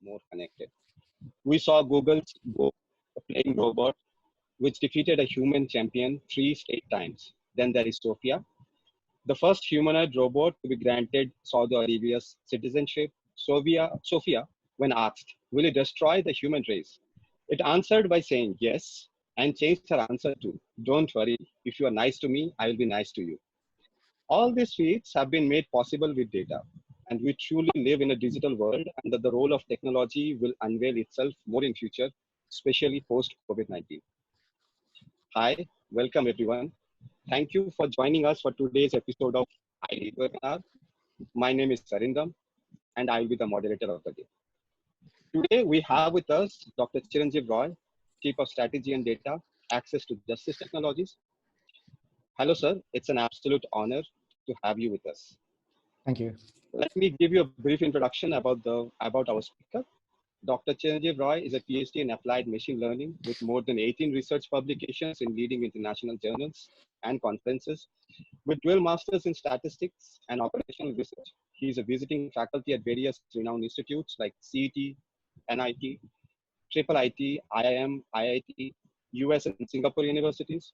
more connected. We saw Google's Go, a playing robot, which defeated a human champion 3 straight times. Then there is Sophia, the first humanoid robot to be granted Saudi Arabia's citizenship. Sophia, when asked, will it destroy the human race? It answered by saying yes and changed her answer to, don't worry, if you are nice to me, I will be nice to you. All these feats have been made possible with data, and we truly live in a digital world, and that the role of technology will unveil itself more in future, especially post COVID-19. Hi, welcome everyone. Thank you for joining us for today's episode of iLead webinar. My name is Sarindam, and I will be the moderator of the day. Today, we have with us Dr. Chiranjiv Roy, Chief of Strategy and Data, Access to Justice Technologies. Hello, sir. It's an absolute honor to have you with us. Thank you. Let me give you a brief introduction about our speaker. Dr. Chiranjiv Roy is a PhD in applied machine learning with more than 18 research publications in leading international journals and conferences. With dual masters in statistics and operational research, he is a visiting faculty at various renowned institutes like CET, NIT, IIIT, IIM, IIT, US and Singapore universities.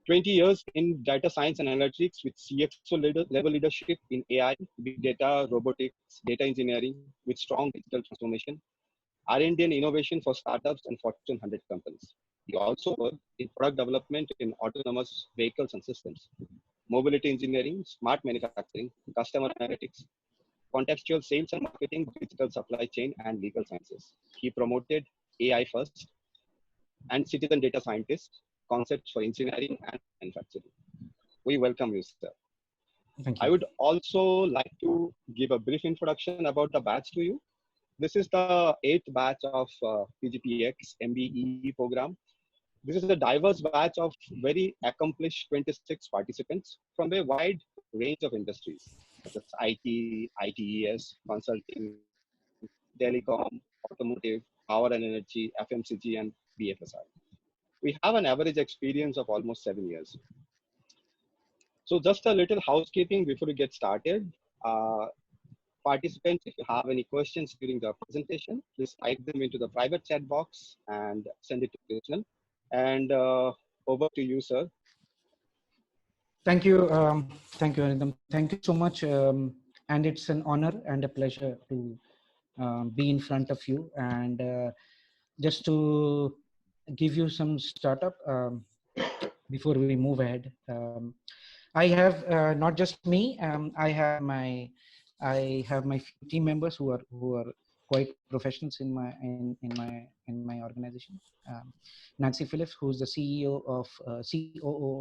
20 years in data science and analytics with CXO level leadership in AI, big data, robotics, data engineering with strong digital transformation, R&D and innovation for startups and Fortune 100 companies. He also worked in product development in autonomous vehicles and systems, mobility engineering, smart manufacturing, customer analytics, contextual sales and marketing, digital supply chain, and legal sciences. He promoted AI first and citizen data scientist concepts for engineering and manufacturing. We welcome you, sir. Thank you. I would also like to give a brief introduction about the batch to you. This is the 8th batch of PGPEx MBEE program. This is a diverse batch of very accomplished 26 participants from a wide range of industries, such as IT, ITES, consulting, telecom, automotive, power and energy, FMCG, and BFSI. We have an average experience of almost 7 years. So just a little housekeeping before we get started. Participants, if you have any questions during the presentation, please type them into the private chat box and send it to Krishnan. And over to you, sir. Thank you. Thank you, Arindam. Thank you so much. And it's an honor and a pleasure to be in front of you. And just to give you some startup before we move ahead. I have not just me. I have my few team members who are quite professionals in my organization. Nancy Phillips, who's the COO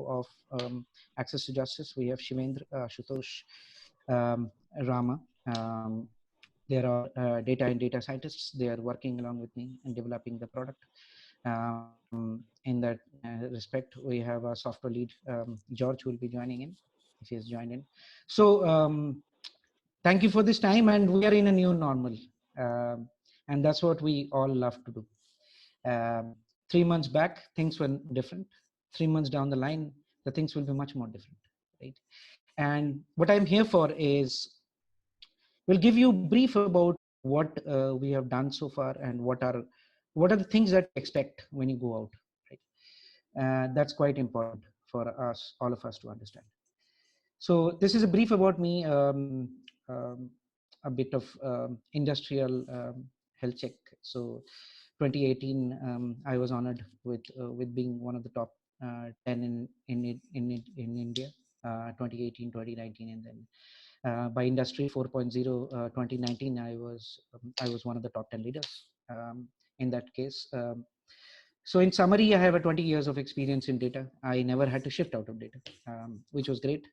of Access to Justice. We have Shivendra, Shutosh, Rama. There are data scientists. They are working along with me and developing the product. In that respect, we have a software lead, George, who will be joining in if he has joined in. So thank you for this time, and we are in a new normal, and that's what we all love to do. 3 months back, things were different. 3 months down the line, the things will be much more different, right? And what I'm here for is, we'll give you a brief about what we have done so far and what are the things that you expect when you go out, right? That's quite important for us, all of us, to understand. So this is a brief about me, a bit of industrial health check. So 2018, I was honored with being one of the top 10 in India. 2018, 2019, and then by industry 4.0, 2019, I was one of the top 10 leaders in that case. So in summary, I have a 20 years of experience in data. I never had to shift out of data, which was great.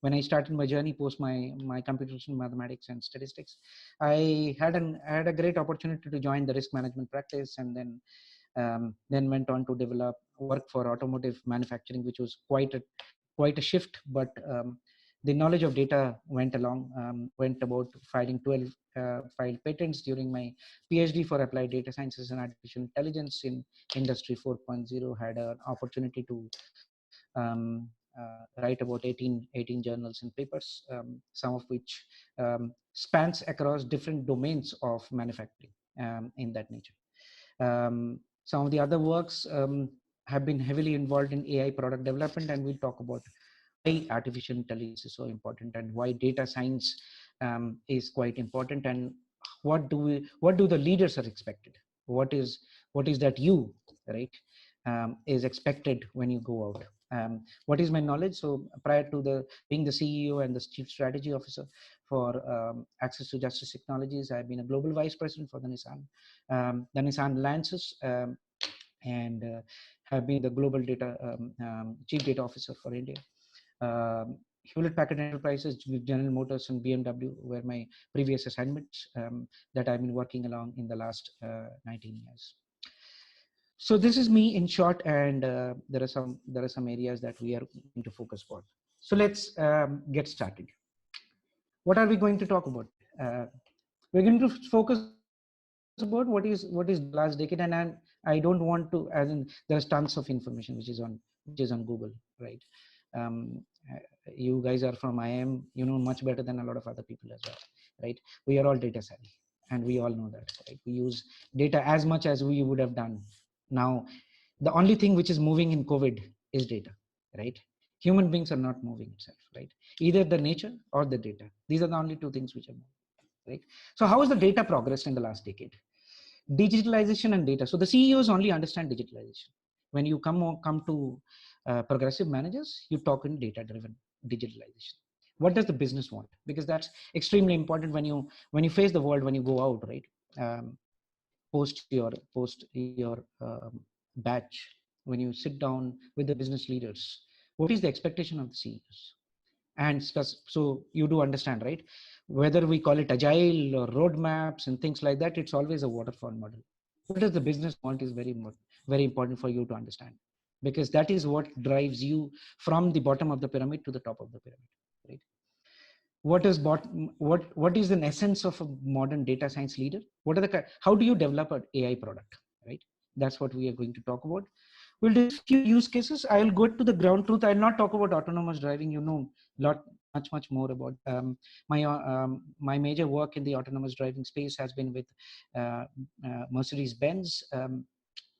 When I started my journey post my computational mathematics and statistics, I had a great opportunity to join the risk management practice, and then went on to develop work for automotive manufacturing, which was quite a shift. But the knowledge of data went about filing 12 filed patents during my PhD for applied data sciences and artificial intelligence in industry 4.0. Had an opportunity to write about 18 journals and papers, some of which spans across different domains of manufacturing in that nature. Some of the other works have been heavily involved in AI product development, and we'll talk about why artificial intelligence is so important and why data science is quite important, and what do the leaders are expected, what is that you, right, is expected when you go out. What is my knowledge? So prior to being the CEO and the chief strategy officer for access to justice technologies, I've been a global vice president for the Nissan Lances, and have been the global data chief data officer for India. Hewlett Packard Enterprises with General Motors and BMW were my previous assignments that I've been working along in the last 19 years. So this is me in short, and there are some areas that we are going to focus on. So let's get started. What are we going to talk about? We're going to focus about what is the last decade, and I don't want to, as in there's tons of information which is on Google, right? Um, you guys are from IIM, you know much better than a lot of other people as well, right? We are all data savvy, and we all know that, right? We use data as much as we would have done. Now, the only thing which is moving in COVID is data, right? Human beings are not moving itself, right? Either the nature or the data. These are the only two things which are moving, right? So how has the data progressed in the last decade? Digitalization and data. So the CEOs only understand digitalization. When you come to progressive managers, you talk in data-driven digitalization. What does the business want? Because that's extremely important when you face the world, when you go out, right? Post your batch, when you sit down with the business leaders, what is the expectation of the CEOs? And so you do understand, right? Whether we call it agile or roadmaps and things like that, it's always a waterfall model. What does the business want is very important for you to understand, because that is what drives you from the bottom of the pyramid to the top of the pyramid, right? What is an essence of a modern data science leader? How do you develop an AI product, right? That's what we are going to talk about. We'll discuss few use cases. I'll go to the ground truth. I'll not talk about autonomous driving. You know much more about my major work in the autonomous driving space has been with Mercedes-Benz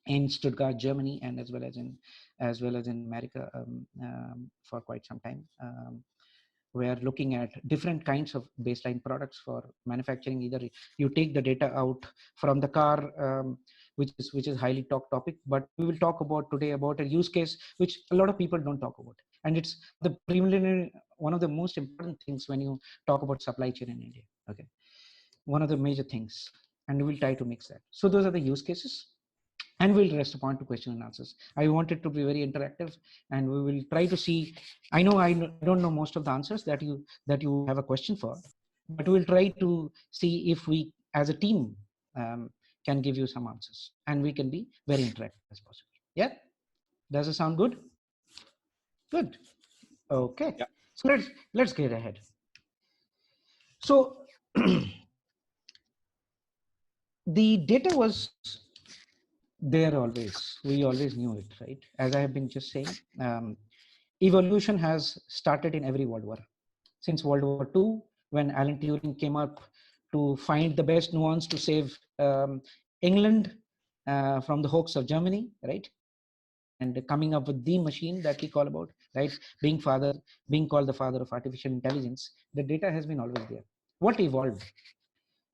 in Stuttgart, Germany, and as well as in America for quite some time. We are looking at different kinds of baseline products for manufacturing. Either you take the data out from the car, which is highly talked topic, but we will talk about today about a use case which a lot of people don't talk about, and it's the preliminary, one of the most important things when you talk about supply chain in India. Okay, one of the major things, and we will try to mix that. So those are the use cases, and we'll respond to question and answers. I want it to be very interactive, and we will try to see. I know I don't know most of the answers that you have a question for, but we'll try to see if we, as a team, can give you some answers, and we can be very interactive as possible. Yeah, does it sound good? Good. Okay. Yeah. So let's get ahead. So the data was there always. We always knew it, right? As I have been just saying, evolution has started in every world war. Since World War II, when Alan Turing came up to find the best nuance to save England from the hoax of Germany, right? And coming up with the machine that we call about, right? Being called the father of artificial intelligence, the data has been always there. What evolved?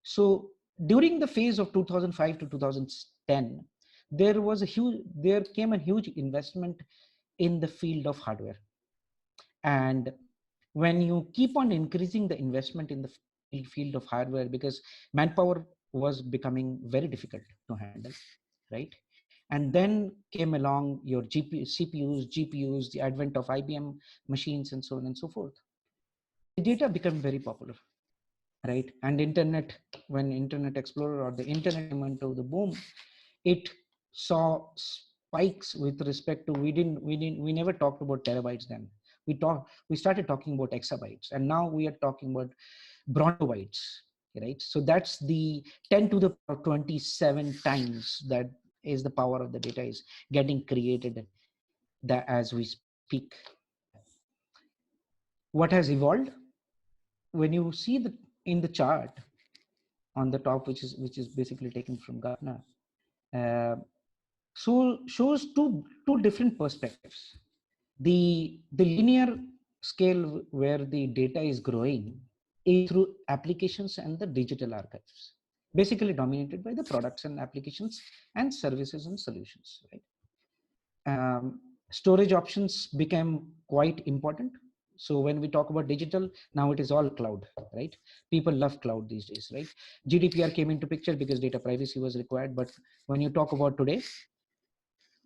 So during the phase of 2005 to 2010, there came a huge investment in the field of hardware. And when you keep on increasing the investment in the field of hardware, because manpower was becoming very difficult to handle, right? And then came along your CPUs, GPUs, the advent of IBM machines, and so on and so forth. The data became very popular, right? And when Internet Explorer or the internet came into the boom, it saw spikes with respect to, we never talked about terabytes then. We started talking about exabytes, and now we are talking about brontobytes, right? So that's the 10 to the power 27 times that is the power of the data is getting created that as we speak. What has evolved? When you see in the chart on the top, which is basically taken from Gartner, uh, so shows two different perspectives. The linear scale where the data is growing is through applications and the digital archives, basically dominated by the products and applications and services and solutions, right? Storage options became quite important. So when we talk about digital, now it is all cloud, right? People love cloud these days, right? GDPR came into picture because data privacy was required. But when you talk about today,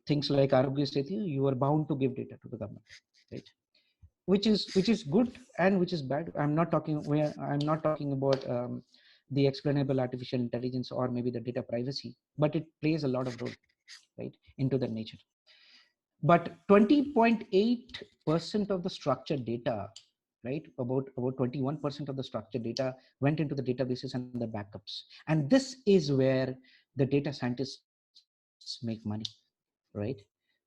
things like Arogya Setu, you are bound to give data to the government, right? Which is good and which is bad. I'm not talking about the explainable artificial intelligence or maybe the data privacy, but it plays a lot of role, right, into the nature. But 20.8% of the structured data, right, about 21% of the structured data went into the databases and the backups. And this is where the data scientists make money, right?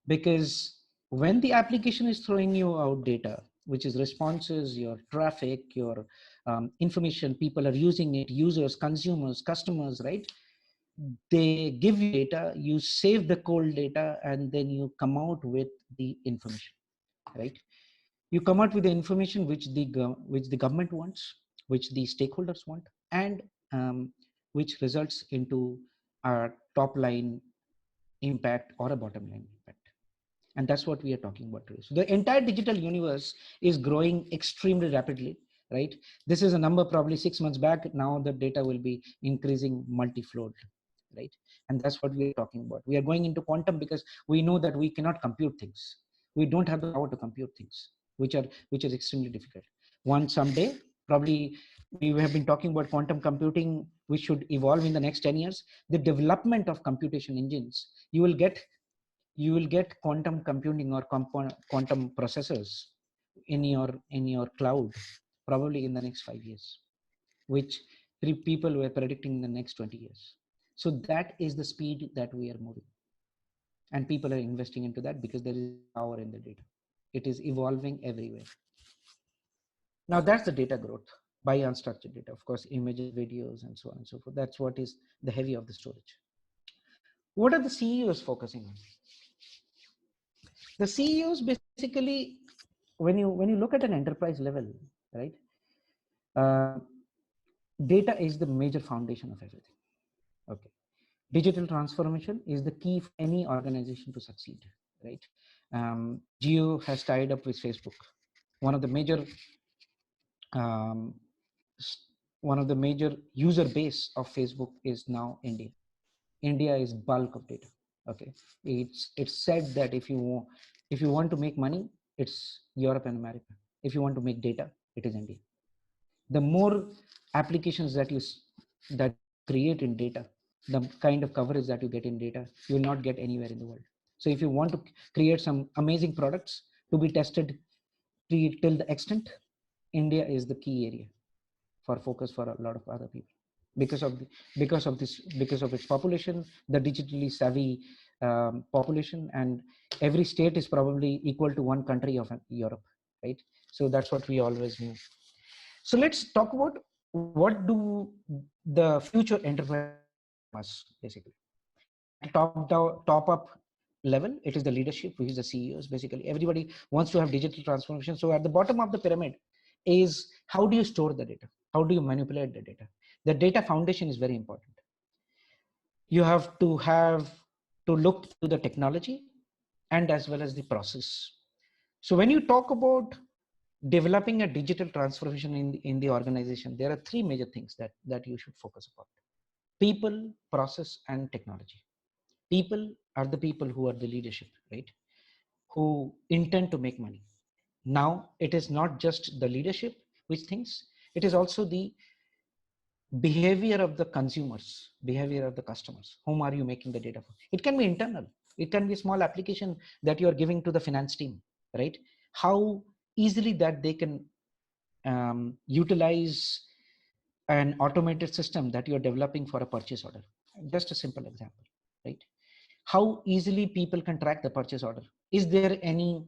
Because when the application is throwing you out data, which is responses, your traffic, your information, people are using it, users, consumers, customers, right? They give you data, you save the cold data, and then you come out with the information, right? You come out with the information which the government wants, which the stakeholders want, and which results into a top line impact or a bottom line impact. And that's what we are talking about today. So the entire digital universe is growing extremely rapidly, right? This is a number probably 6 months back. Now the data will be increasing multi-fold, right? And that's what we are talking about. We are going into quantum because we know that we cannot compute things. We don't have the power to compute things, which is extremely difficult. One someday, probably we have been talking about quantum computing, which should evolve in the next 10 years. The development of computation engines, you will get quantum computing or quantum processors in your cloud probably in the next 5 years, which people were predicting in the next 20 years. So that is the speed that we are moving, and people are investing into that because there is power in the data. It is evolving everywhere. Now that's the data growth by unstructured data, of course, images, videos, and so on and so forth. That's what is the heavy of the storage. What are the CEOs focusing on? The CEOs basically, when you look at an enterprise level, right? Uh, Data is the major foundation of everything. Okay, digital transformation is the key for any organization to succeed, right? Geo has tied up with Facebook. One of the major um, one of the major user base of Facebook is now India. India is bulk of data. Okay, it's said that if you want to make money, it's Europe and America. If you want to make data, it is India. The more applications that you create in data, the kind of coverage that you get in data, you will not get anywhere in the world. So if you want to create some amazing products to be tested till the extent, India is the key area for focus for a lot of other people because of its population, the digitally savvy population, and every state is probably equal to one country of Europe, right? So that's what we always knew. So let's talk about what do the future enterprises expect from us, basically. At top up level, it is the leadership, which is the CEOs. Basically, everybody wants to have digital transformation. So at the bottom of the pyramid is how do you store the data? How do you manipulate the data? The data foundation is very important. You have to look through the technology and as well as the process. So when you talk about developing a digital transformation in the organization, there are three major things that you should focus upon: people, process, and technology. People are the people who are the leadership, right? Who intend to make money. Now it is not just the leadership which thinks, it is also the behavior of the consumers, behavior of the customers. Whom are you making the data for? It can be internal, it can be a small application that you are giving to the finance team, right? How easily that they can utilize an automated system that you're developing for a purchase order. Just a simple example, right? How easily people can track the purchase order. Is there any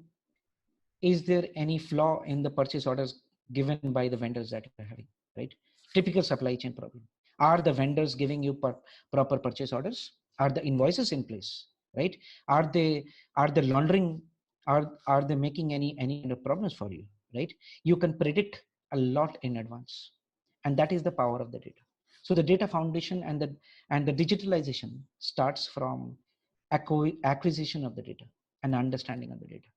is there any flaw in the purchase orders given by the vendors that you're having, right? Typical supply chain problem. Are the vendors giving you proper purchase orders? Are the invoices in place, right? Are they laundering? Are they making any kind of problems for you, right? You can predict a lot in advance, and that is the power of the data. So the data foundation and the digitalization starts from acquisition of the data and understanding of the data,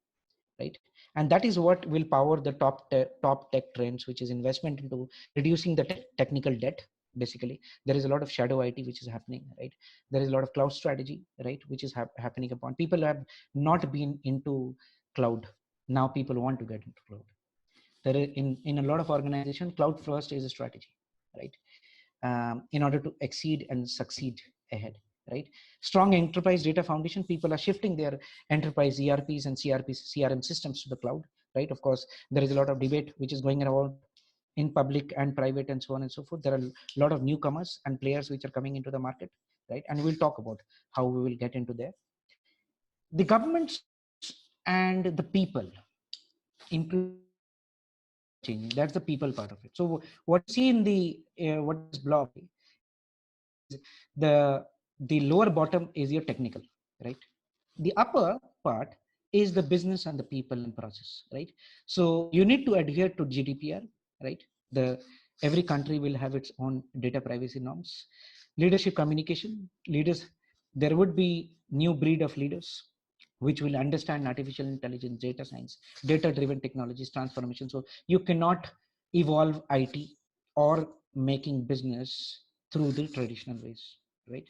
right? And that is what will power the top tech trends, which is investment into reducing the technical debt. Basically, there is a lot of shadow IT which is happening, right? There is a lot of cloud strategy, right, which is happening upon people have not been into cloud. Now people want to get into cloud. There is, in a lot of organizations, cloud first is a strategy, right? In order to exceed and succeed ahead, right? Strong enterprise data foundation, people are shifting their enterprise ERPs and CRM systems to the cloud, right? Of course, there is a lot of debate which is going around in public and private and so on and so forth. There are a lot of newcomers and players which are coming into the market, right? And we'll talk about how we will get into there. The governments and the people, including the governments, are changing. That's the people part of it. So what you see in the what is block is the lower bottom is your technical, right? The upper part is the business and the people and process, right? So you need to adhere to GDPR, right? The every country will have its own data privacy norms. Leadership communication, leaders, there would be new breed of leaders which will understand artificial intelligence, data science, data driven technologies, transformation. So you cannot evolve IT or making business through the traditional ways, right?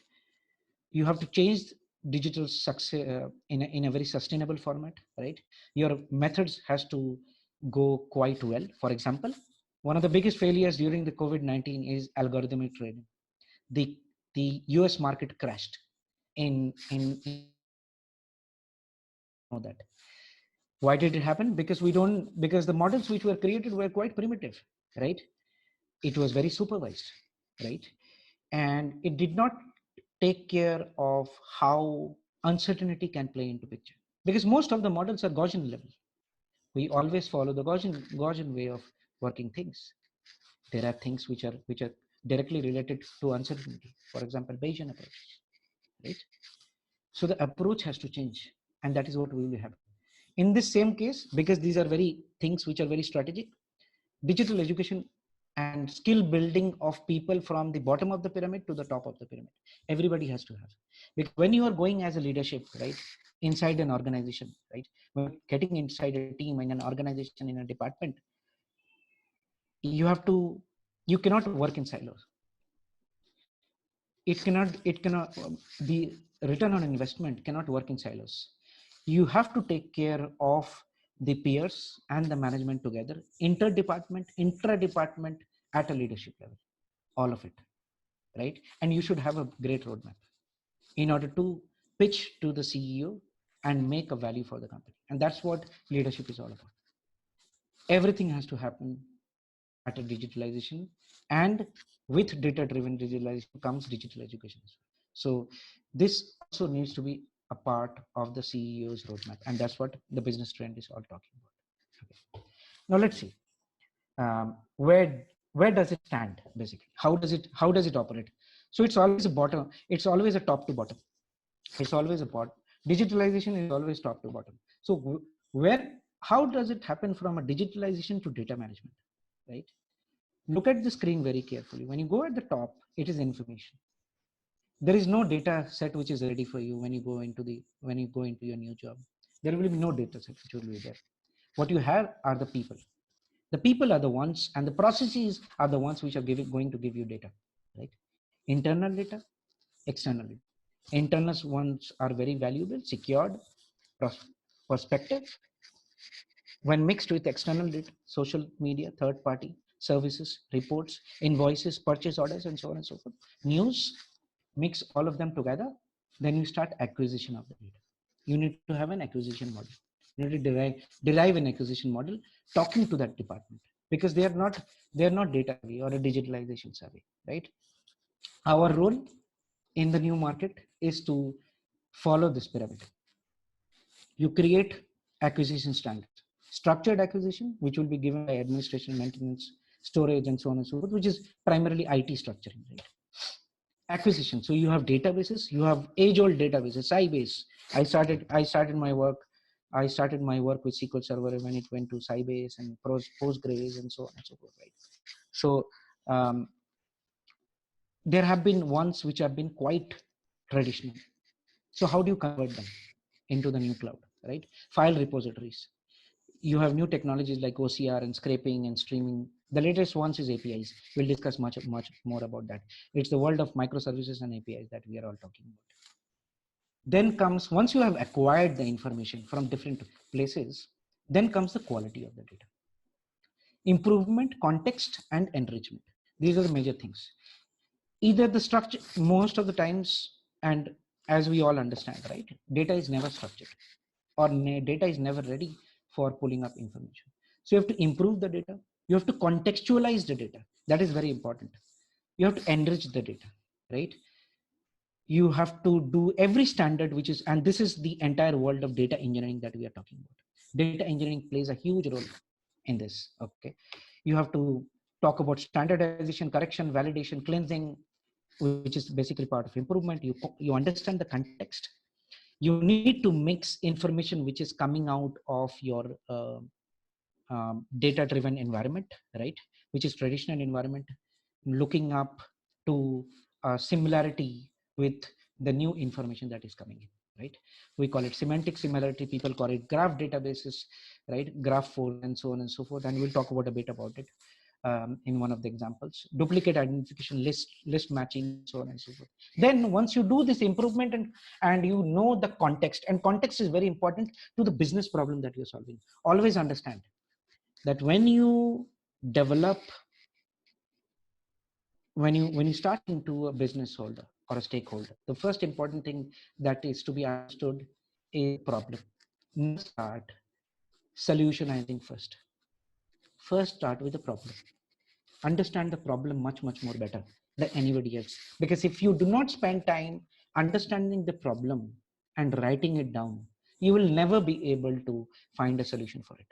You have to change digital success in a very sustainable format, right? Your methods has to go quite well. For example, one of the biggest failures during the COVID-19 is algorithmic trading. The US market crashed in March 2020. We all know that. Why did it happen? Because the models which were created were quite primitive, right? It was very supervised, right? And it did not take care of how uncertainty can play into picture, because most of the models are Gaussian level. We always follow the Gaussian way of working things. There are things which are directly related to uncertainty. For example, Bayesian approach, right? So the approach has to change, and that is what we will have. In this same case, because these are very things which are very strategic, digital education and skill building of people from the bottom of the pyramid to the top of the pyramid, everybody has to have. Because when you are going as a leadership, right, inside an organization, right, when you're getting inside a team in an organization, in a department, you cannot work in silos. It cannot the return on investment cannot work in silos. You have to take care of the peers and the management together, interdepartment, intra-department, at a leadership level, all of it, right? And you should have a great roadmap in order to pitch to the CEO and make a value for the company. And that's what leadership is all about. Everything has to happen at a digitalization, and with data driven digitalization comes digital education. So this also needs to be a part of the CEO's roadmap, and that's what the business trend is all talking about. Okay. Now let's see, where does it stand basically? How does it operate? So it's always a bottom, it's always a top to bottom, it's always a bottom. Digitalization is always top to bottom. So where, how does it happen from a digitalization to data management, right? Look at the screen very carefully. When you go at the top, it is information. There is no data set which is ready for you when you go into your new job. There will be no data set which will be there. What you have are the people. The people are the ones, and the processes are the ones which are going to give you data, right? Internal data, external data. Internal ones are very valuable, secured, perspective. When mixed with external data, social media, third party, services, reports, invoices, purchase orders, and so on and so forth, news, mix all of them together, then you start acquisition of the data. You need to have an acquisition model. You need to derive an acquisition model talking to that department, because they are not data savvy or a digitalization savvy, right? Our role in the new market is to follow this pyramid. You create acquisition standards. Structured acquisition, which will be given by administration, maintenance, storage, and so on and so forth, which is primarily IT structuring, right? Acquisition. So you have databases, you have age-old databases, Sybase. I started my work with SQL Server when it went to Sybase and Postgres and so on and so forth, right? So there have been ones which have been quite traditional. So how do you convert them into the new cloud, right? File repositories. You have new technologies like OCR and scraping and streaming. The latest ones is APIs. We'll discuss much more about that. It's the world of microservices and APIs that we are all talking about. Then comes, once you have acquired the information from different places, then comes the quality of the data. Improvement, context, and enrichment. These are the major things. Either the structure, most of the times, and as we all understand, right, data is never structured, or data is never ready for pulling up information. So you have to improve the data. You have to contextualize the data. That is very important. You have to enrich the data, right? You have to do every standard, which is, and this is the entire world of data engineering that we are talking about. Data engineering plays a huge role in this, okay? You have to talk about standardization, correction, validation, cleansing, which is basically part of improvement. You understand the context. You need to mix information which is coming out of your data-driven environment, right? Which is traditional environment, looking up to similarity with the new information that is coming in, right? We call it semantic similarity. People call it graph databases, right? Graph force and so on and so forth. And we'll talk about a bit about it in one of the examples. Duplicate identification, list matching, so on and so forth. Then once you do this improvement and you know the context, and context is very important to the business problem that you're solving. Always understand that when you develop, when you start into a business holder or a stakeholder, the first important thing that is to be understood is problem. Never start solutionizing first. First start with the problem. Understand the problem much more better than anybody else, because if you do not spend time understanding the problem and writing it down, you will never be able to find a solution for it.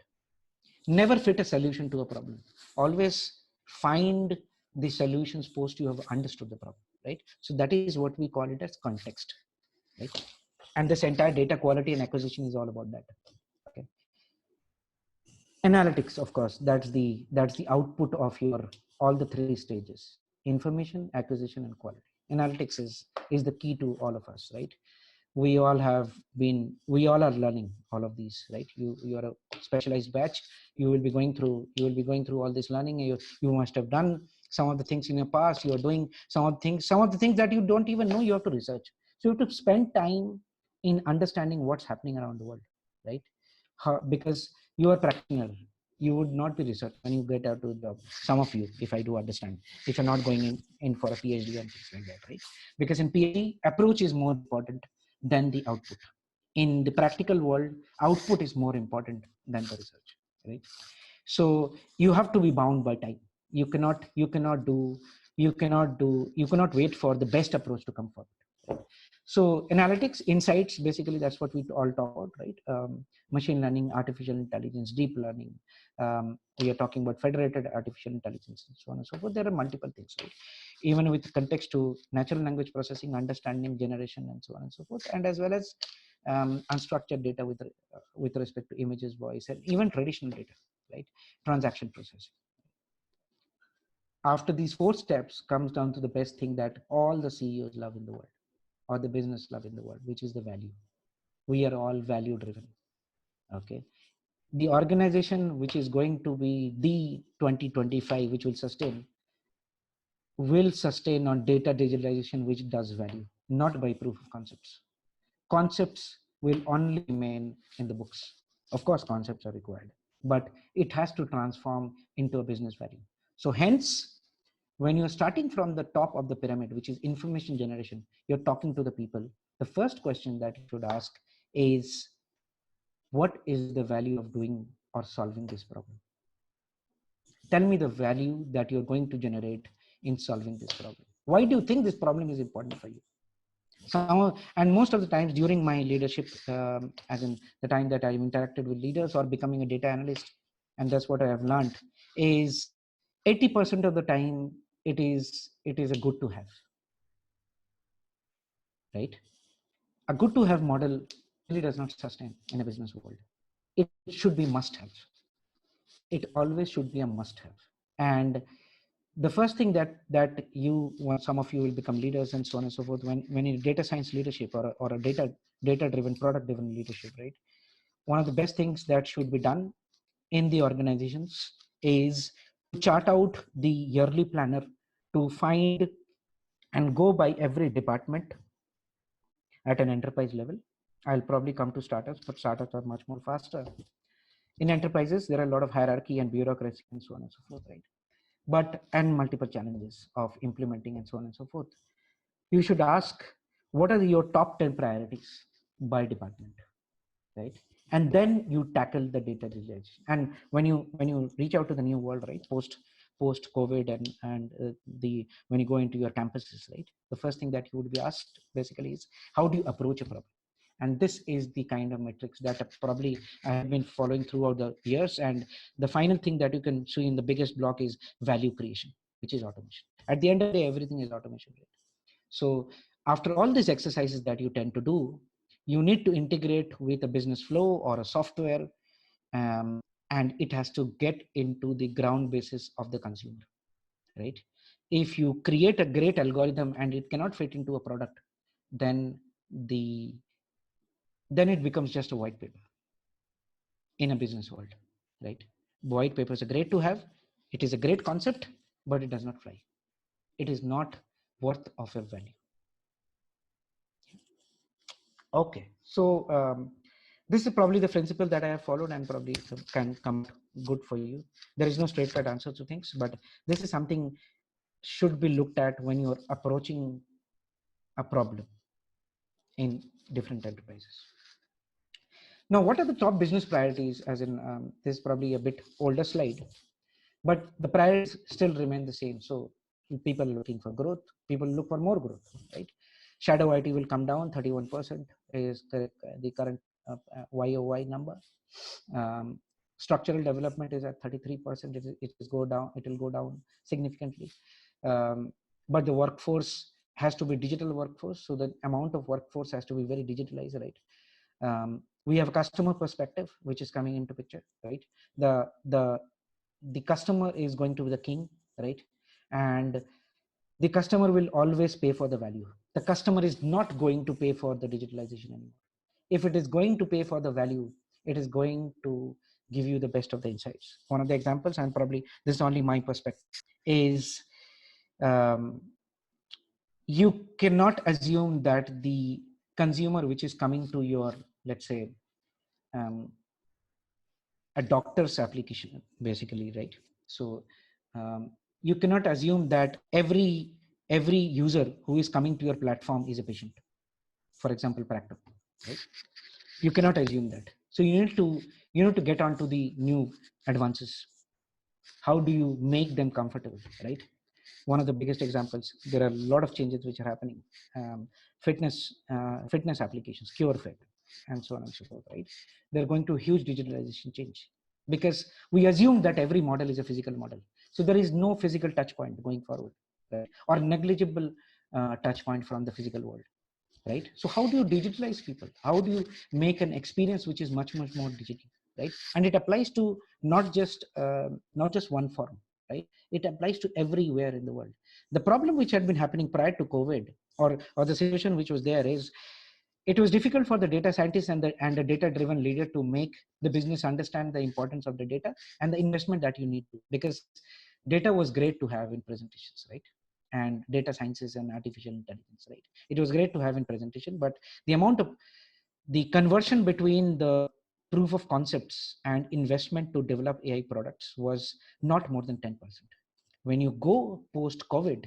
Never fit a solution to a problem. Always find the solutions post you have understood the problem, right? So that is what we call it as context, right? And this entire data quality and acquisition is all about that. Okay. Analytics, of course, that's the output of your all the three stages: information, acquisition, and quality. Analytics is the key to all of us, right? We all are learning all of these, right? You are a specialized batch. You will be going through all this learning. You must have done some of the things in your past. You are doing some of the things that you don't even know. You have to research. So you have to spend time in understanding what's happening around the world, right? Because you are practitioner. You would not be research when you get out to the job. Some of you, if I do understand, if you're not going in for a PhD and things like that, right? Because in PhD, approach is more important than the output. In the practical world, output is more important than the research, right? So you have to be bound by time. You cannot wait for the best approach to come forward, right? So analytics, insights, basically that's what we all talk about, right? Machine learning, artificial intelligence, deep learning. We are talking about federated artificial intelligence and so on and so forth. There are multiple things, right? Even with context to natural language processing, understanding, generation, and so on and so forth, and as well as unstructured data with respect to images, voice, and even traditional data, right? Transaction processing. After these 4 steps comes down to the best thing that all the CEOs love in the world, or the business love in the world, which is the value. We are all value driven. Okay. The organization which is going to be the 2025, which will sustain on data digitalization, which does value, not by proof of concepts. Concepts will only remain in the books. Of course, concepts are required, but it has to transform into a business value. So hence, when you're starting from the top of the pyramid, which is information generation, you're talking to the people. The first question that you should ask is, what is the value of doing or solving this problem? Tell me the value that you're going to generate in solving this problem. Why do you think this problem is important for you? And most of the times during my leadership, as in the time that I've interacted with leaders or becoming a data analyst, and that's what I have learned, is 80% of the time it is a good to have, right? A good to have model really does not sustain in a business world. It should be must have. It always should be a must have. And the first thing that you, when some of you will become leaders and so on and so forth, when in data science leadership or a data driven product driven leadership, right? One of the best things that should be done in the organizations is to chart out the yearly planner, to find and go by every department at an enterprise level. I'll probably come to startups, but startups are much more faster. In enterprises, there are a lot of hierarchy and bureaucracy and so on and so forth, right? And multiple challenges of implementing and so on and so forth. You should ask, what are your top 10 priorities by department, right? And then you tackle the data visualization. And when you reach out to the new world, right, post COVID and the when you go into your campuses, right, the first thing that you would be asked basically is, how do you approach a problem? And this is the kind of metrics that probably I have been following throughout the years. And the final thing that you can see in the biggest block is value creation, which is automation. At the end of the day, everything is automation, right? So after all these exercises that you tend to do, you need to integrate with a business flow or a software, and it has to get into the ground basis of the consumer, right? If you create a great algorithm and it cannot fit into a product, then then it becomes just a white paper in a business world, right? White papers are great to have. It is a great concept, but it does not fly. It is not worth of a value. Okay, so this is probably the principle that I have followed, and probably can come good for you. There is no straight cut answer to things, but this is something should be looked at when you're approaching a problem in different enterprises. Now, what are the top business priorities? As in, this is probably a bit older slide, but the priorities still remain the same. So people are looking for growth. People look for more growth, right? Shadow IT will come down. 31% is the current YOY number. Structural development is at 33%. It will go down. It will go down significantly. But the workforce has to be digital workforce. So the amount of workforce has to be very digitalized, right? We have a customer perspective, which is coming into picture, right? The customer is going to be the king, right? And the customer will always pay for the value. The customer is not going to pay for the digitalization anymore. If it is going to pay for the value, it is going to give you the best of the insights. One of the examples, and probably this is only my perspective, is you cannot assume that the consumer which is coming to your, let's say, a doctor's application, basically, right? So you cannot assume that every user who is coming to your platform is a patient, for example, practical, right? You cannot assume that. So you need to get onto the new advances. How do you make them comfortable, right? One of the biggest examples, there are a lot of changes which are happening. Fitness applications, cure fit, and so on and so forth, right? They're going to huge digitalization change, because we assume that every model is a physical model. So there is no physical touch point going forward, right? Or negligible touch point from the physical world, right? So how do you digitalize people? How do you make an experience which is much more digital, right? And it applies to not just one form, right? It applies to everywhere in the world. The problem which had been happening prior to COVID, or the situation which was there, is it was difficult for the data scientists and the data driven leader to make the business understand the importance of the data and the investment that you need to, because data was great to have in presentations, right? And data sciences and artificial intelligence, right? It was great to have in presentation, but the amount of the conversion between the proof of concepts and investment to develop AI products was not more than 10%. When you go post COVID,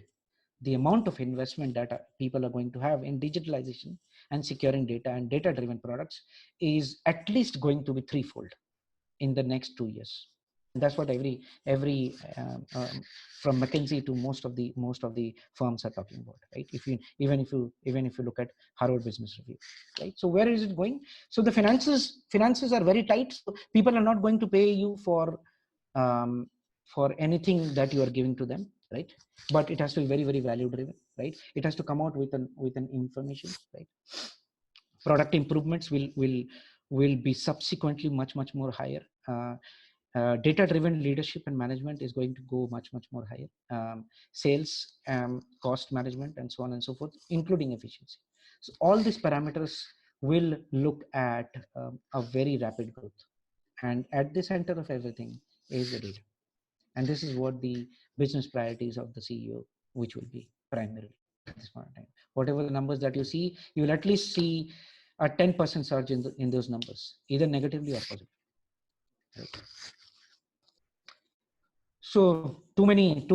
the amount of investment that people are going to have in digitalization and securing data and data driven products is at least going to be threefold in the next 2 years. and that's what every from McKinsey to most of the firms are talking about, right? If you even if you look at Harvard Business Review, right? So where is it going? So the finances are very tight. So people are not going to pay you um, for anything that you are giving to them, right? But it has to be very value driven, right? It has to come out with an information, right? Product improvements will be subsequently much more higher. Data driven leadership and management is going to go much more higher. Sales, cost management, and so on and so forth, including efficiency. So all these parameters will look at a very rapid growth, and at the center of everything is the data. And this is what the business priorities of the CEO, which will be primarily at this point in time. Whatever the numbers that you see, you will at least see a 10% surge in those numbers, either negatively or positively. Right? So too many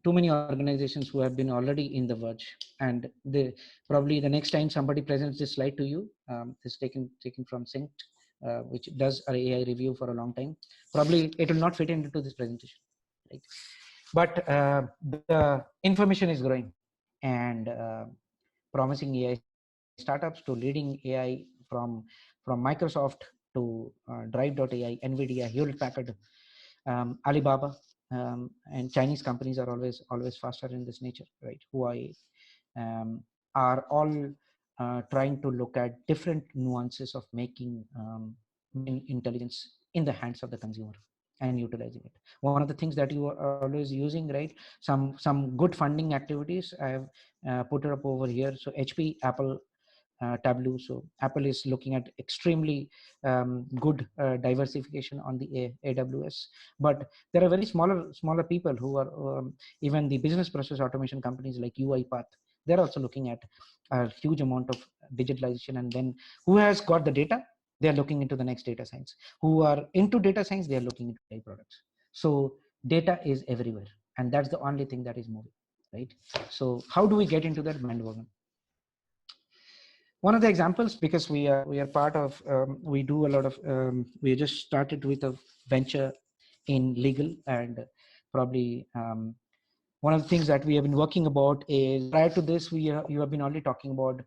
organizations who have been already in the verge, and probably the next time somebody presents this slide to you, this is taken from Synced, which does an AI review for a long time. Probably it will not fit into this presentation, right? But the information is growing, and promising AI startups to leading AI from Microsoft to Drive.ai, NVIDIA, Hewlett Packard, Alibaba, and Chinese companies are always faster in this nature, right? Huawei, are all trying to look at different nuances of making intelligence in the hands of the consumer and utilizing it. One of the things that you are always using, right? Some good funding activities I have put it up over here. So HP, Apple, Tableau. So Apple is looking at extremely good diversification on the AWS, but there are very smaller people who are even the business process automation companies like UiPath. They're also looking at a huge amount of digitalization, and then who has got the data, they're looking into the next data science. Who are into data science, they're looking into AI products. So data is everywhere, and that's the only thing that is moving, right? So how do we get into that bandwagon? One of the examples, because we are part of, we do a lot of, we just started with a venture in legal, and probably one of the things that we have been working about is, prior to this, you have been already talking about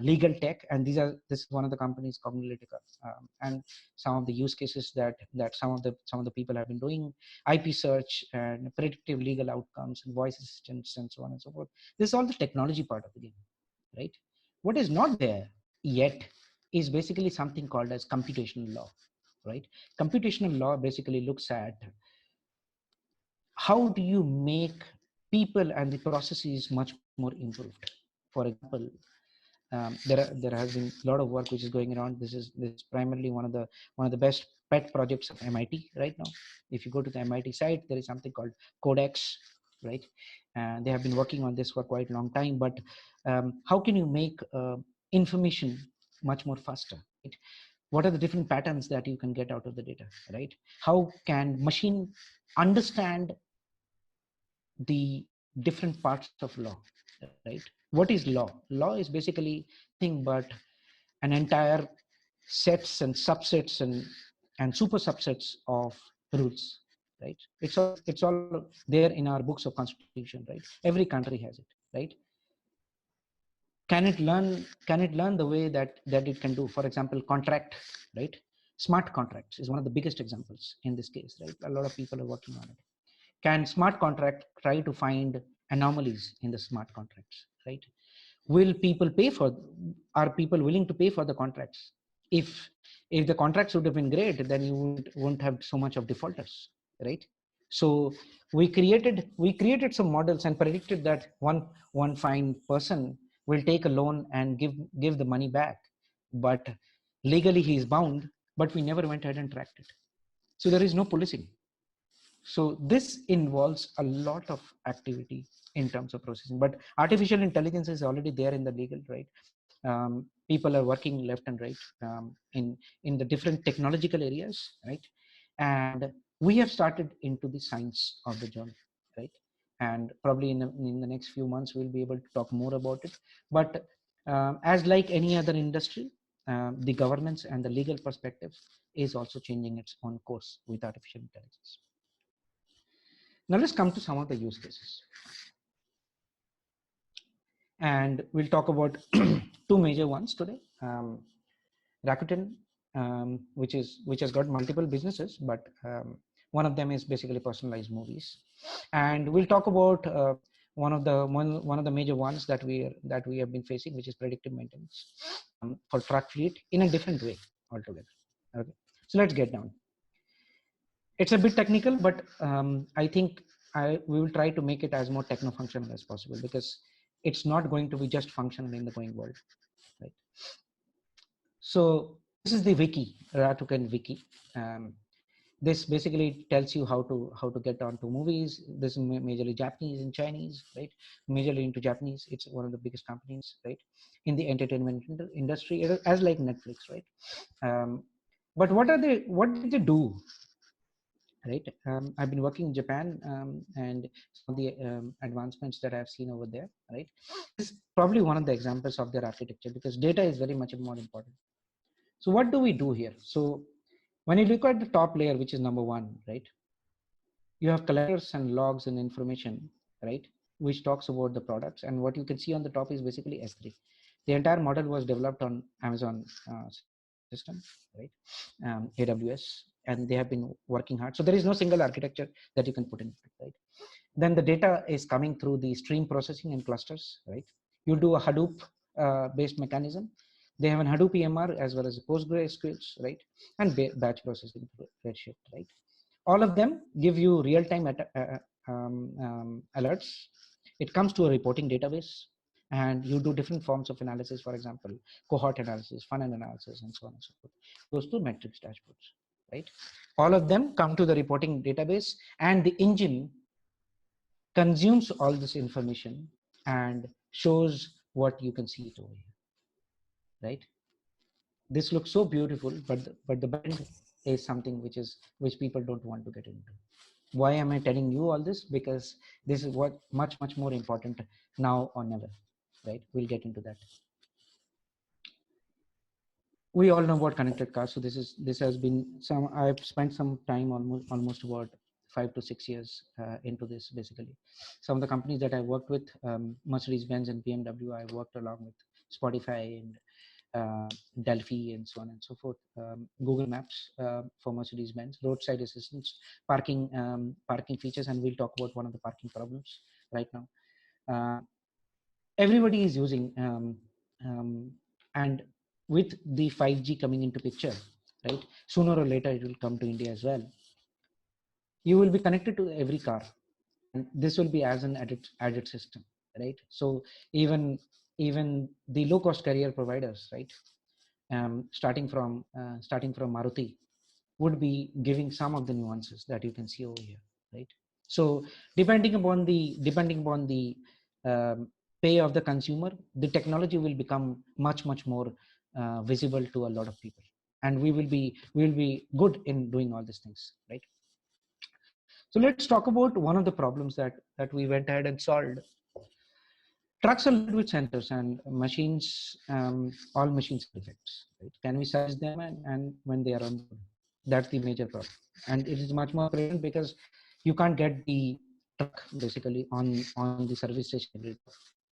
legal tech, and this is one of the companies, Cognilytica, and some of the use cases that some of the people have been doing, IP search and predictive legal outcomes and voice assistants and so on and so forth. This is all the technology part of the game, right? What is not there yet is basically something called as computational law, right? Computational law basically looks at how do you make people and the processes much more improved. For example, there has been a lot of work which is going around. This is primarily one of the best pet projects of MIT right now. If you go to the MIT site, there is something called Codex, right? And they have been working on this for quite a long time. But how can you make information much more faster, right? What are the different patterns that you can get out of the data, right? How can machine understand the different parts of law, right? What is law? Law is basically nothing but an entire sets and subsets and super subsets of rules, right? It's all there in our books of constitution, right? Every country has it, right? Can it learn the way that it can do, for example, contract, right? Smart contracts is one of the biggest examples in this case, right? A lot of people are working on it. Can smart contract try to find anomalies in the smart contracts, right? Will people pay for, are people willing to pay for the contracts? If the contracts would have been great, then you won't have so much of defaulters, right? So we created some models and predicted that one fine person will take a loan and give the money back, but legally he is bound, but we never went ahead and tracked it. So there is no policing. So this involves a lot of activity in terms of processing, but artificial intelligence is already there in the legal, right? People are working left and right in the different technological areas, right? And we have started into the science of the journey, right? And probably in the next few months we'll be able to talk more about it. But as like any other industry, the governance and the legal perspective is also changing its own course with artificial intelligence. Now let's come to some of the use cases. And we'll talk about two major ones today. Rakuten, which has got multiple businesses, but one of them is basically personalized movies. And we'll talk about one of the major ones that we have been facing, which is predictive maintenance for truck fleet in a different way altogether. Okay, so let's get down. It's a bit technical, but I think we will try to make it as more techno-functional as possible, because it's not going to be just functional in the going world, right? So this is the wiki, Rakuten wiki. This basically tells you how to get onto movies. This is majorly Japanese and Chinese, right? Majorly into Japanese. It's one of the biggest companies, right, in the entertainment industry, as like Netflix, right? But what did they do? Right. I've been working in Japan, and some of the advancements that I've seen over there, right, is probably one of the examples of their architecture, because data is very much more important. So what do we do here? So when you look at the top layer, which is number one, right, you have collectors and logs and information, right, which talks about the products. And what you can see on the top is basically S3. The entire model was developed on Amazon system, right, AWS, and they have been working hard. So there is no single architecture that you can put in, right? Then the data is coming through the stream processing and clusters, right? You do a Hadoop based mechanism. They have an Hadoop EMR as well as a PostgreSQL, right? And batch processing through Redshift, right? All of them give you real-time alerts. It comes to a reporting database, and you do different forms of analysis, for example, cohort analysis, funnel analysis, and so on and so forth. Goes to metrics dashboards, right? All of them come to the reporting database, and the engine consumes all this information and shows what you can see it over here, right? This looks so beautiful, but the backend is something which people don't want to get into. Why am I telling you all this? Because this is what much more important now or never, right? We'll get into that. We all know about connected cars. So this has been some, I've spent some time, almost about 5 to 6 years into this. Basically, some of the companies that I worked with, Mercedes-Benz and BMW, I worked along with Spotify and Delphi and so on and so forth. Google Maps for Mercedes-Benz, roadside assistance, parking features, and we'll talk about one of the parking problems right now. Everybody is using, and with the 5G coming into picture, right? Sooner or later it will come to India as well. You will be connected to every car, and this will be as an added system, right? So even the low-cost carrier providers, right? Starting from Maruti, would be giving some of the nuances that you can see over here, right? So depending upon the pay of the consumer, the technology will become much more visible to a lot of people, and we will be good in doing all these things, right? So let's talk about one of the problems that we went ahead and solved. Trucks are loaded with sensors and machines. All machines have defects, right? Can we service them and when they are on board? That's the major problem, and it is much more prevalent because you can't get the truck basically on the service station every day.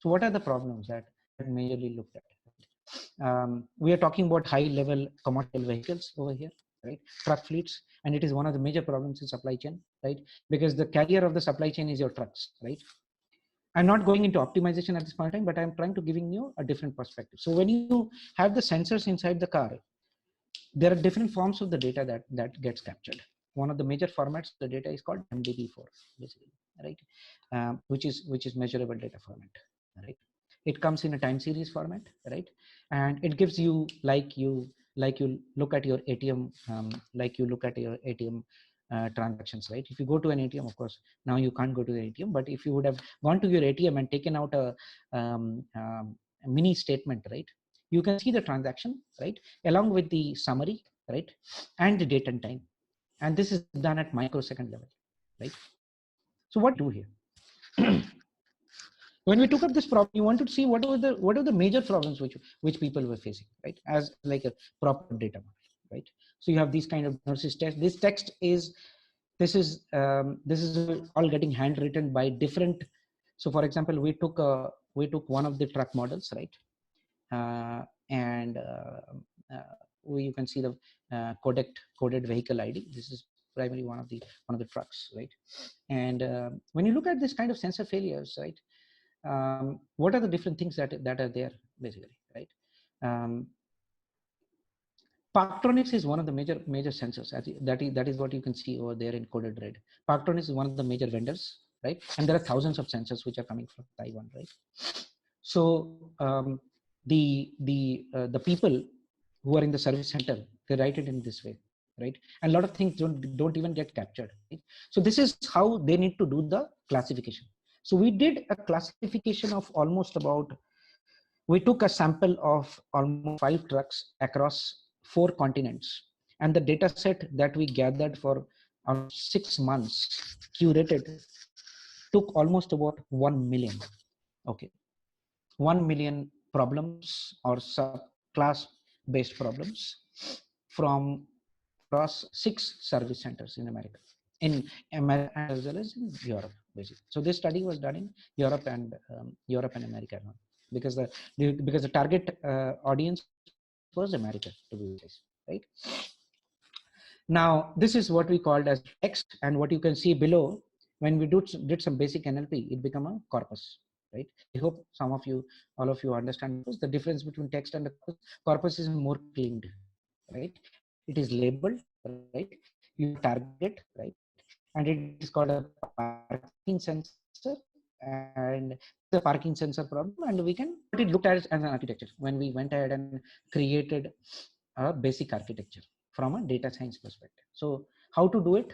So what are the problems that majorly looked at? We are talking about high-level commercial vehicles over here, right? Truck fleets, and it is one of the major problems in supply chain, right? Because the carrier of the supply chain is your trucks, right? I'm not going into optimization at this point in time, but I'm trying to giving you a different perspective. So when you have the sensors inside the car, there are different forms of the data that gets captured. One of the major formats of the data is called MBB4, basically, right? Which is measurable data format, right? It comes in a time series format, right? And it gives you like you look at your ATM, like you look at your ATM transactions, right? If you go to an ATM, of course, now you can't go to the ATM, but if you would have gone to your ATM and taken out a mini statement, right? You can see the transaction, right, along with the summary, right, and the date and time, and this is done at microsecond level, right? So what do we do here? when we took up this problem, you wanted to see what are the major problems which people were facing, right? As like a proper data model, right? So you have these kind of diagnosis text. This text is this is all getting handwritten by different. So for example, we took one of the truck models, right? And you can see the coded vehicle ID. This is primarily one of the trucks, right? And when you look at this kind of sensor failures, right? What are the different things that are there basically, right? Um, Parktronics is one of the major sensors. That is what you can see over there in coded red. Parktronics is one of the major vendors, right? And there are thousands of sensors which are coming from Taiwan, right? So the people who are in the service center, they write it in this way, right? And a lot of things don't even get captured, right? So this is how they need to do the classification. So we did a classification of almost about, we took a sample of almost 5 trucks across 4 continents, and the data set that we gathered for almost 6 months, curated, took almost about 1 million. Okay, 1 million problems or subclass based problems from across 6 service centers in America, as well as in Europe, basically. So this study was done in Europe and America, because the target audience was America, to be precise, right? Now this is what we called as text, and what you can see below, when we did some basic NLP, it became a corpus, right? I hope all of you understand the difference between text and a corpus. Corpus is more cleaned, right? It is labeled, right? You have a target, right? And it is called a parking sensor, and this is a parking sensor problem, and what it looked at as an architecture when we went ahead and created a basic architecture from a data science perspective. So how to do it?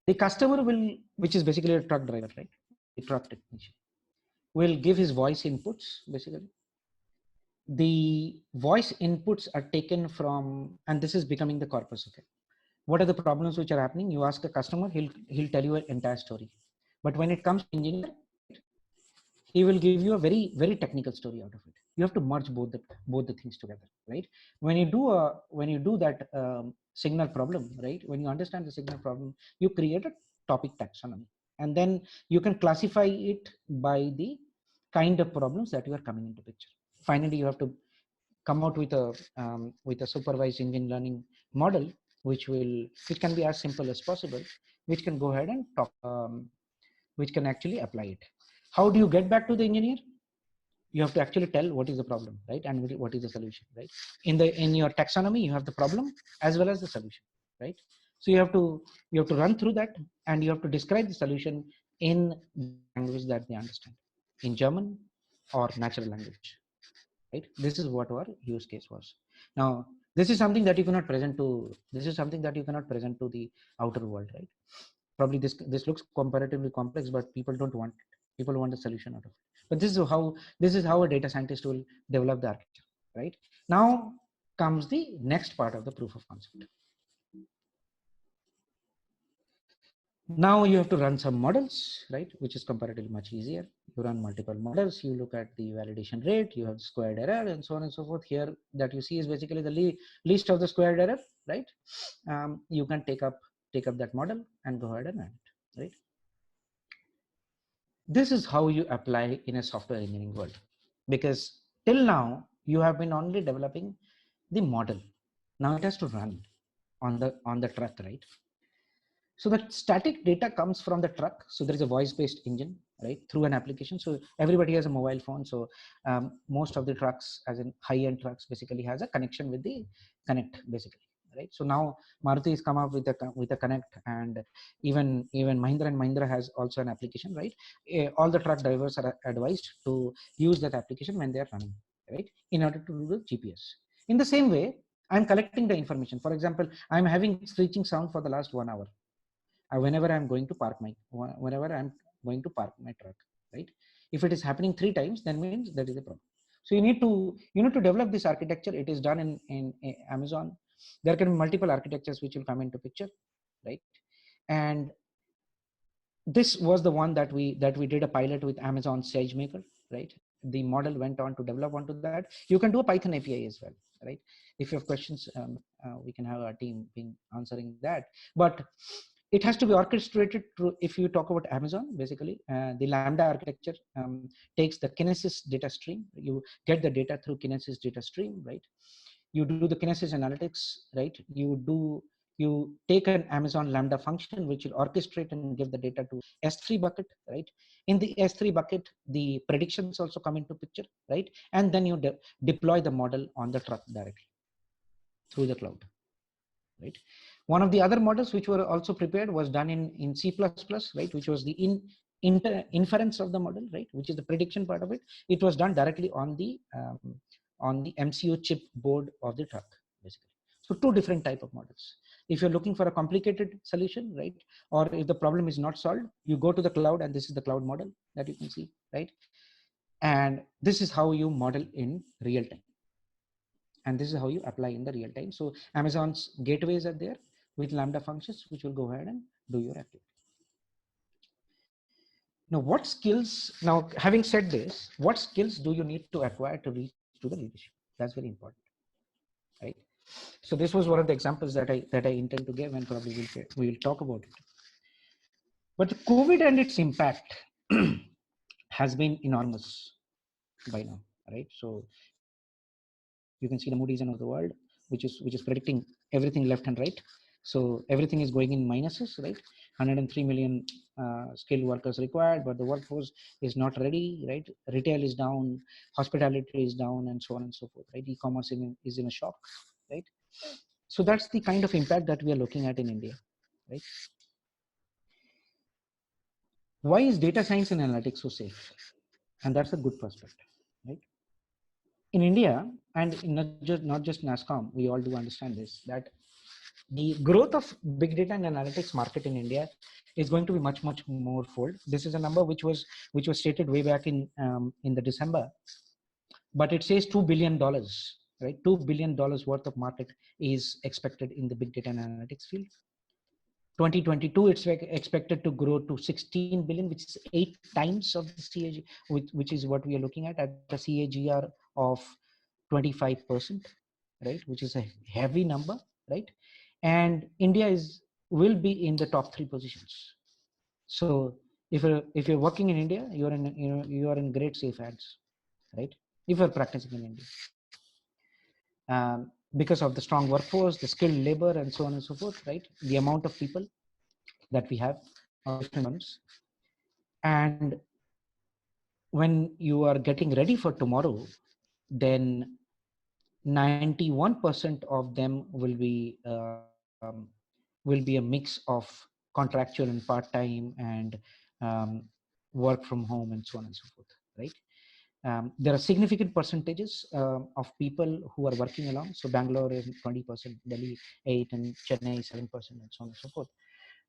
The customer will, which is basically a truck driver, right? The truck technician will give his voice inputs, basically. The voice inputs are taken from, and this is becoming the corpus. Okay, what are the problems which are happening? You ask a customer, he'll tell you an entire story. But when it comes to engineer, right, he will give you a very technical story out of it. You have to merge both the things together, right? When you do that signal problem, right? When you understand the signal problem, you create a topic taxonomy, and then you can classify it by the kind of problems that you are coming into picture. Finally, you have to come out with a supervised engine learning model, which can be as simple as possible, which can go ahead and talk, which can actually apply it. How do you get back to the engineer? You have to actually tell what is the problem, right? And what is the solution, right? In your taxonomy, you have the problem as well as the solution, right? So you have to run through that, and you have to describe the solution in the language that they understand, in German or natural language, right? This is what our use case was. Now, this is something that you cannot present to. This is something that you cannot present to the outer world, right? Probably this looks comparatively complex, but people don't want it. People want a solution out of it. But this is how a data scientist will develop the architecture, right? Now comes the next part of the proof of concept. Now you have to run some models, right? Which is comparatively much easier. You run multiple models, you look at the validation rate, you have squared error, and so on and so forth. Here that you see is basically the least of the squared error, right? You can take up that model and go ahead and run it, right? This is how you apply in a software engineering world, because till now you have been only developing the model. Now it has to run on the truck, right? So the static data comes from the truck. So there is a voice-based engine, right, through an application. So everybody has a mobile phone. So most of the trucks, as in high-end trucks, basically has a connection with the Connect, basically, right? So now Maruti has come up with a Connect, and even Mahindra and Mahindra has also an application, right? All the truck drivers are advised to use that application when they are running, right, in order to do the GPS. In the same way, I'm collecting the information. For example, I'm having screeching sound for the last 1 hour. Whenever I'm going to park my truck, right? If it is happening 3 times, then means that is a problem. So you need to develop this architecture. It is done in Amazon. There can be multiple architectures which will come into picture, right? And this was the one that we did a pilot with Amazon SageMaker, right? The model went on to develop onto that. You can do a Python API as well, right? If you have questions, we can have our team being answering that. But it has to be orchestrated through, if you talk about Amazon, basically, the Lambda architecture takes the Kinesis data stream. You get the data through Kinesis data stream, right? You do the Kinesis analytics, right? You take an Amazon Lambda function, which will orchestrate and give the data to S3 bucket, right? In the S3 bucket, the predictions also come into picture, right? And then you deploy the model on the truck directly through the cloud, right? One of the other models which were also prepared was done in C++, right? Which was the inference of the model, right? Which is the prediction part of it. It was done directly on the MCU chip board of the truck, basically. So two different type of models. If you're looking for a complicated solution, right? Or if the problem is not solved, you go to the cloud, and this is the cloud model that you can see, right? And this is how you model in real time. And this is how you apply in the real time. So Amazon's gateways are there with Lambda functions, which will go ahead and do your activity. Now, what skills, now having said this, what skills do you need to acquire to reach to the leadership? That's very important, right? So this was one of the examples that I intend to give, and probably we'll talk about it. But COVID and its impact has been enormous by now, right? So you can see the Moody's end of the world, which is predicting everything left and right. So everything is going in minuses, right? 103 million skilled workers required, but the workforce is not ready, right? Retail is down, hospitality is down, and so on and so forth, right? E-commerce is in a shock, right? So that's the kind of impact that we are looking at in India, right? Why is data science and analytics so safe? And that's a good perspective, right? In India, and in not just NASCOM, we all do understand this, that the growth of big data and analytics market in India is going to be much more fold. This is a number which was stated way back in the December, but it says $2 billion, right? $2 billion worth of market is expected in the big data and analytics field. 2022, it's expected to grow to 16 billion, which is 8 times of the CAG, which is what we are looking at a CAGR of 25%, right? Which is a heavy number, right? And India will be in the top 3 positions. So if you're working in India, you are in great safe hands, right? If you're practicing in India, because of the strong workforce, the skilled labor, and so on and so forth, right? The amount of people that we have of different ones. And when you are getting ready for tomorrow, then 91% of them will be a mix of contractual and part-time and work from home and so on and so forth, right? There are significant percentages of people who are working along. So Bangalore is 20%, Delhi 8%, and Chennai 7%, and so on and so forth.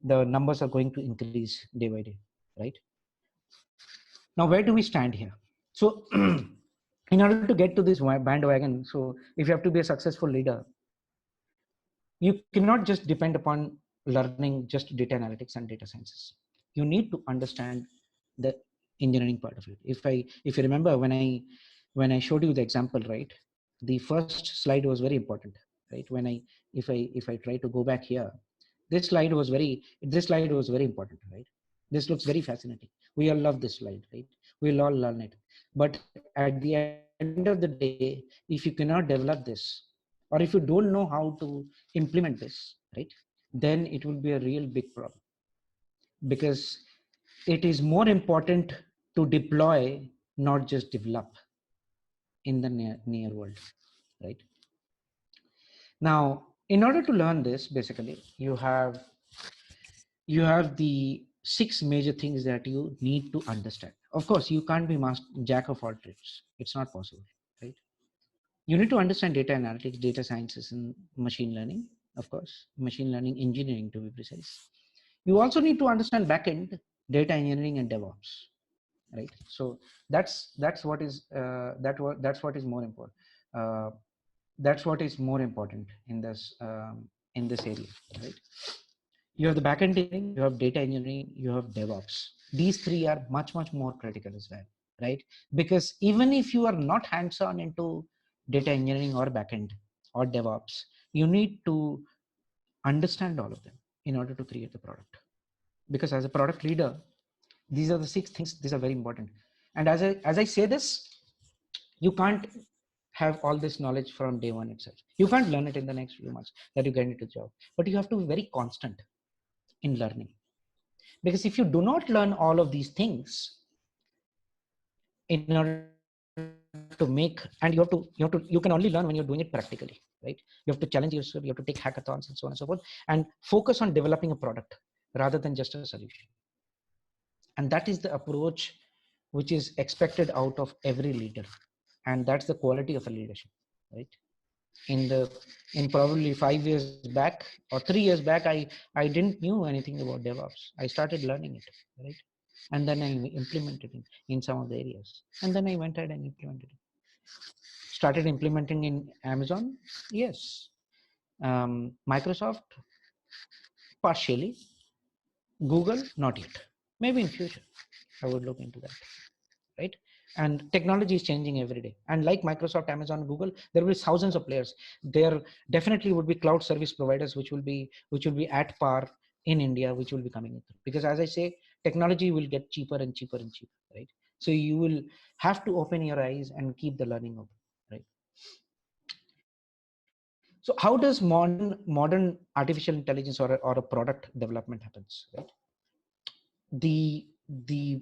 The numbers are going to increase day by day, right? Now, where do we stand here? So in order to get to this bandwagon, so if you have to be a successful leader, you cannot just depend upon learning just data analytics and data sciences. You need to understand the engineering part of it. If you remember when I showed you the example, right? The first slide was very important, right? If I try to go back here, this slide was very important, right? This looks very fascinating. We all love this slide, right? We'll all learn it. But at the end of the day, if you cannot develop this, or if you don't know how to implement this, right, then it will be a real big problem, because it is more important to deploy, not just develop in the near world, right? Now, in order to learn this, basically, you have the 6 major things that you need to understand. Of course, you can't be jack of all trades. It's not possible, right? You need to understand data analytics, data sciences, and machine learning, of course, machine learning engineering, to be precise. You also need to understand backend data engineering and DevOps, right? So that's what is more important. That's what is more important in this area, right? You have the backend engineering, you have data engineering, you have DevOps. These three are much, much more critical as well, right? Because even if you are not hands-on into data engineering or backend or DevOps, you need to understand all of them in order to create the product. Because as a product leader, these are the 6 things. These are very important. And as I say this, you can't have all this knowledge from day one itself. You can't learn it in the next few months that you get into the job, but you have to be very constant in learning. Because if you do not learn all of these things in order to make, and you can only learn when you're doing it practically, right? You have to challenge yourself, you have to take hackathons and so on and so forth, and focus on developing a product rather than just a solution. And that is the approach which is expected out of every leader. And that's the quality of a leadership, right? In probably 5 years back or 3 years back, I didn't knew anything about DevOps. I started learning it, right? And then I implemented it in some of the areas, and then I went ahead and implemented it. Started implementing in Amazon, yes. Microsoft, partially. Google, not yet. Maybe in future I would look into that, right? And technology is changing every day. And like Microsoft, Amazon, Google, there will be thousands of players. There definitely would be cloud service providers which will be at par in India, which will be coming in. Because as I say, technology will get cheaper and cheaper and cheaper, right? So you will have to open your eyes and keep the learning open, right? So how does modern artificial intelligence or a product development happens, right? the the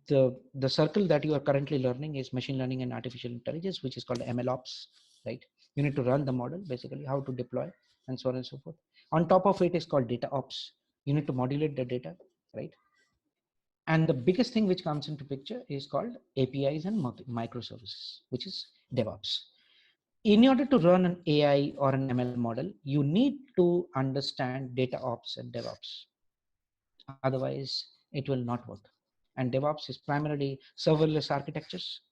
the circle that you are currently learning is machine learning and artificial intelligence, which is called MLOps, right? You need to run the model, basically how to deploy and so on and so forth. On top of it is called data ops. You need to modulate the data, right? And the biggest thing which comes into picture is called APIs and microservices, which is DevOps. In order to run an AI or an ML model, you need to understand data ops and DevOps. Otherwise, it will not work. And DevOps is primarily serverless architectures,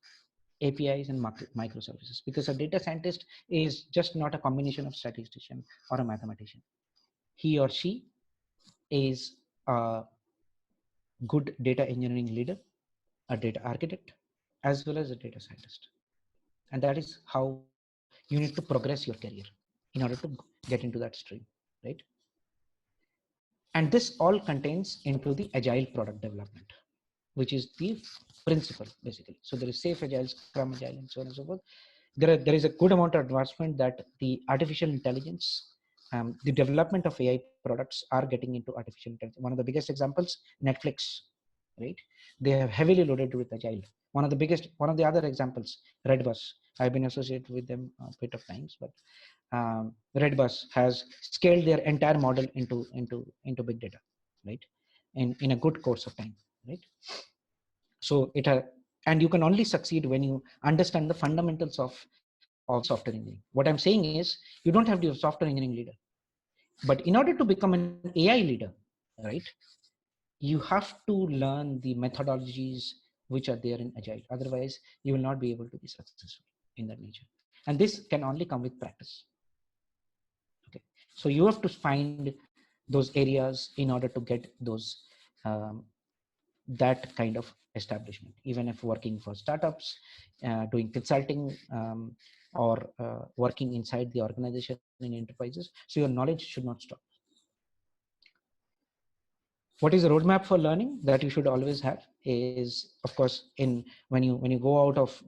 APIs, and microservices. Because a data scientist is just not a combination of statistician or a mathematician. He or she is a good data engineering leader, a data architect, as well as a data scientist. And that is how you need to progress your career in order to get into that stream, right? And this all contains into the agile product development, which is the principle, basically. So there is safe agile, scrum agile, and so on and so forth. There is a good amount of advancement that the artificial intelligence, the development of AI products are getting into artificial intelligence. One of the biggest examples, Netflix, right? They have heavily loaded with agile. One of the other examples, Redbus. I've been associated with them a bit of times, but Redbus has scaled their entire model into big data, right? In a good course of time, right? So and you can only succeed when you understand the fundamentals of the software engineering. What I'm saying is, you don't have to be a software engineering leader, but in order to become an AI leader, right, you have to learn the methodologies which are there in agile. Otherwise, you will not be able to be successful in that nature. And this can only come with practice. Okay, so you have to find those areas in order to get those that kind of establishment, even if working for startups, doing consulting, or working inside the organization in enterprises. So your knowledge should not stop. What is the roadmap for learning that you should always have is, of course, when you go out of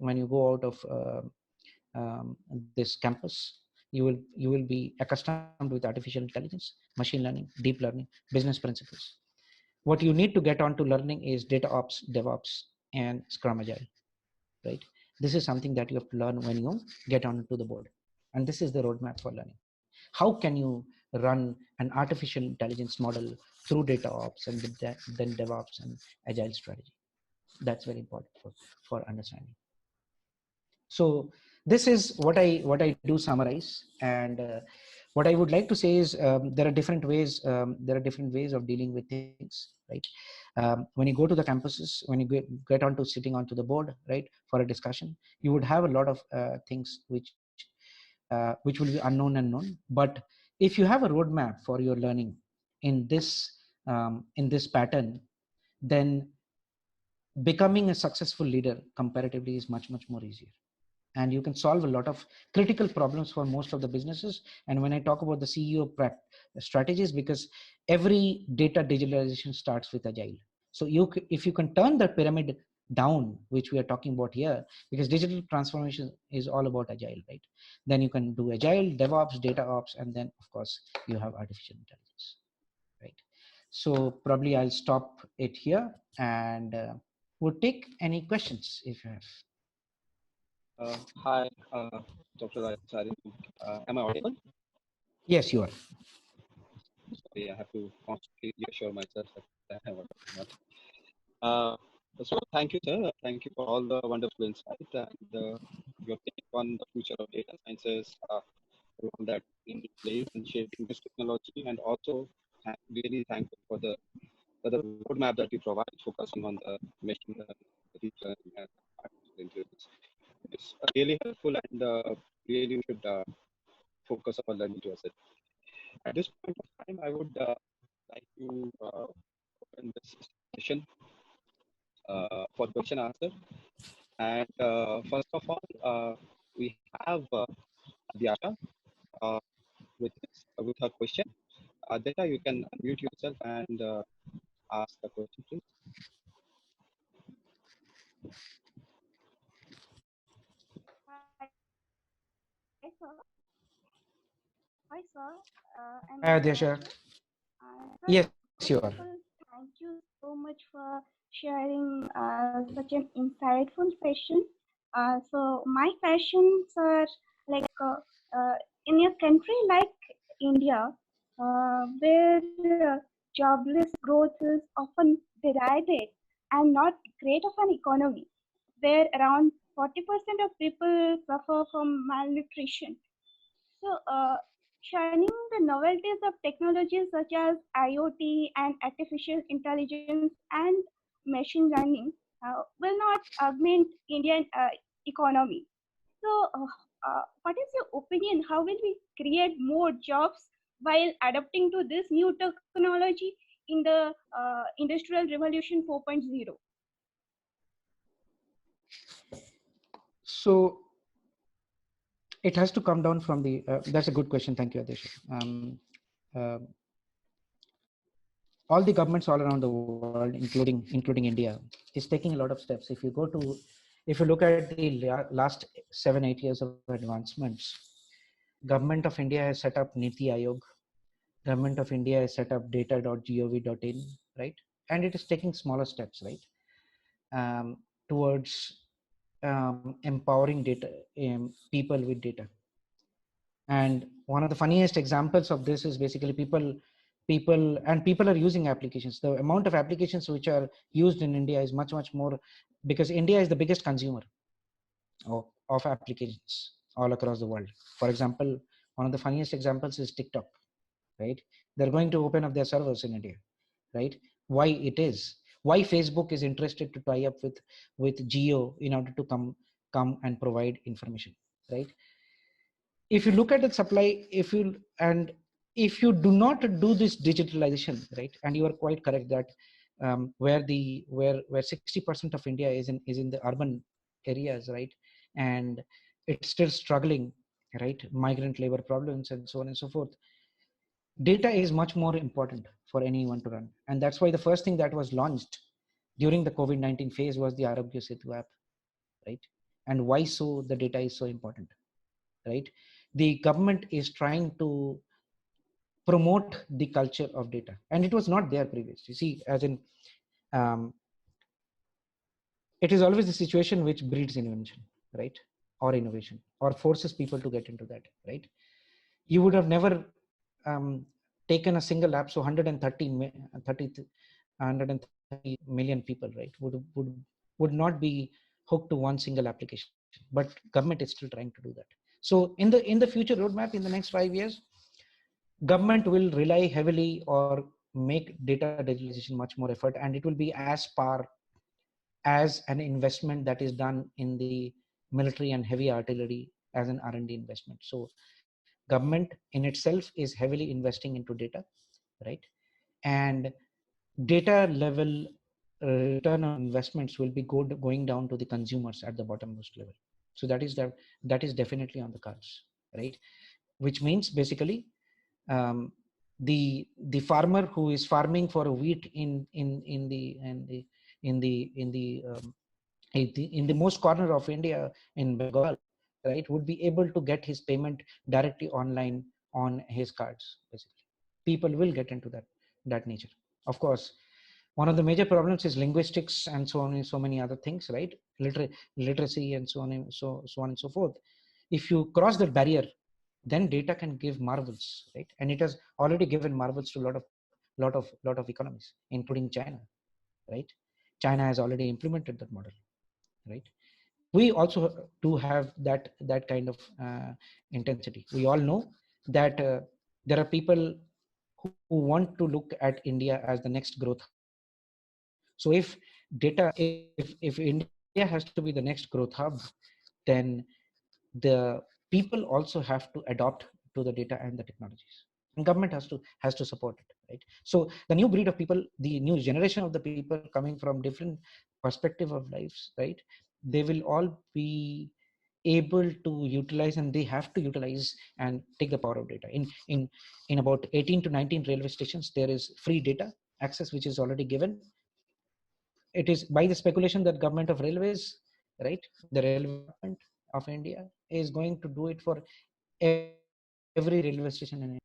this campus, you will be accustomed with artificial intelligence, machine learning, deep learning, business principles. What you need to get on to learning is data ops, DevOps, and Scrum Agile, right? This is something that you have to learn when you get onto the board. And this is the roadmap for learning. How can you run an artificial intelligence model through data ops and then DevOps and Agile strategy? That's very important for understanding. So this is what I do summarize. And what I would like to say is, there are different ways of dealing with things, right? When you go to the campuses, when you get onto sitting onto the board, right, for a discussion, you would have a lot of things which will be unknown. But if you have a roadmap for your learning, in this pattern, then becoming a successful leader comparatively is much more easier, and you can solve a lot of critical problems for most of the businesses. And when I talk about the CEO strategies, because every data digitalization starts with agile. So if you can turn the pyramid down, which we are talking about here, because digital transformation is all about agile, right? Then you can do agile, DevOps, data ops, and then of course you have artificial intelligence, right? So probably I'll stop it here, and we'll take any questions if you have. Hi, Dr. Acharya. Am I audible? Yes, you are. Sorry, I have to constantly reassure myself that I am audible. Uh, so thank you, sir. Thank you for all the wonderful insight and your take on the future of data sciences, role that India plays in shaping this technology, and also really thankful for the roadmap that you provide, focusing on the machine learning, deep learning, and artificial intelligence. It's really helpful, and really we should focus on learning to it. At this point of time, I would like to open this session for question answer. And first of all, we have Adyasha uh, with her question. Data, you can unmute yourself and ask the question, please. Hi, sir. Hi, sir. Am Hi, I Adesha. audible? Sir, Yes, you are. first of all, thank you so much for sharing such an insightful session. So my questions are like in a country like India, where jobless growth is often derided and not great of an economy, where around 40% of people suffer from malnutrition. So, shining the novelties of technologies such as IoT and artificial intelligence and machine learning will not augment Indian economy. So, what is your opinion? How will we create more jobs while adapting to this new technology in the Industrial Revolution 4.0? So it has to come down from the. That's a good question. Thank you, Adesha. Uh, all the governments all around the world, including India, is taking a lot of steps. If you look at the last 7-8 years of advancements, Government of India has set up Niti Aayog. Government of India has set up data.gov.in, right? And it is taking smaller steps, right, towards empowering data people with data. And one of the funniest examples of this is basically people are using applications. The amount of applications which are used in India is much more, because India is the biggest consumer of applications all across the world. For example, one of the funniest examples is TikTok, right? They're going to open up their servers in India, right? Why Facebook is interested to tie up with Geo in order to come and provide information, right? If you look at the supply, if you do not do this digitalization, right, and you are quite correct that where 60% of India is in the urban areas, right, and it's still struggling, right, migrant labor problems and so on and so forth. Data is much more important for anyone to run, and that's why the first thing that was launched during the COVID-19 phase was the Arogya Setu app, right? And why so the data is so important, right? The government is trying to promote the culture of data, and it was not there previously. You see, as in um, it is always the situation which breeds invention, right, or innovation, or forces people to get into that, right? You would have never taken a single app. So 130 million people, right, would not be hooked to one single application, but government is still trying to do that. So in the future roadmap, in the next 5 years, government will rely heavily or make data digitalization much more effort, and it will be as par as an investment that is done in the military and heavy artillery as an R&D investment. So government in itself is heavily investing into data, right? and data level return on investments will be going down to the consumers at the bottommost level. So that is definitely on the cards, right? Which means basically the farmer who is farming for a wheat in the most corner of India, in Bengal, right, would be able to get his payment directly online on his cards. Basically, people will get into that nature. Of course, one of the major problems is linguistics and so on and so many other things, right? Literacy and so on and so on and so forth. If you cross that barrier, then data can give marvels, right? And it has already given marvels to a lot of economies, including China, right? China has already implemented that model, right? We also do have that kind of intensity. We all know that there are people who want to look at India as the next growth hub. So if if India has to be the next growth hub, then the people also have to adopt to the data and the technologies, and government has to support it, right? So the new breed of people, the new generation of the people coming from different perspective of lives, right, they will all be able to utilize, and they have to utilize and take the power of data. In about 18 to 19 railway stations, there is free data access which is already given. It is by the speculation that government of railways, right, the railway department of India is going to do it for every railway station in India.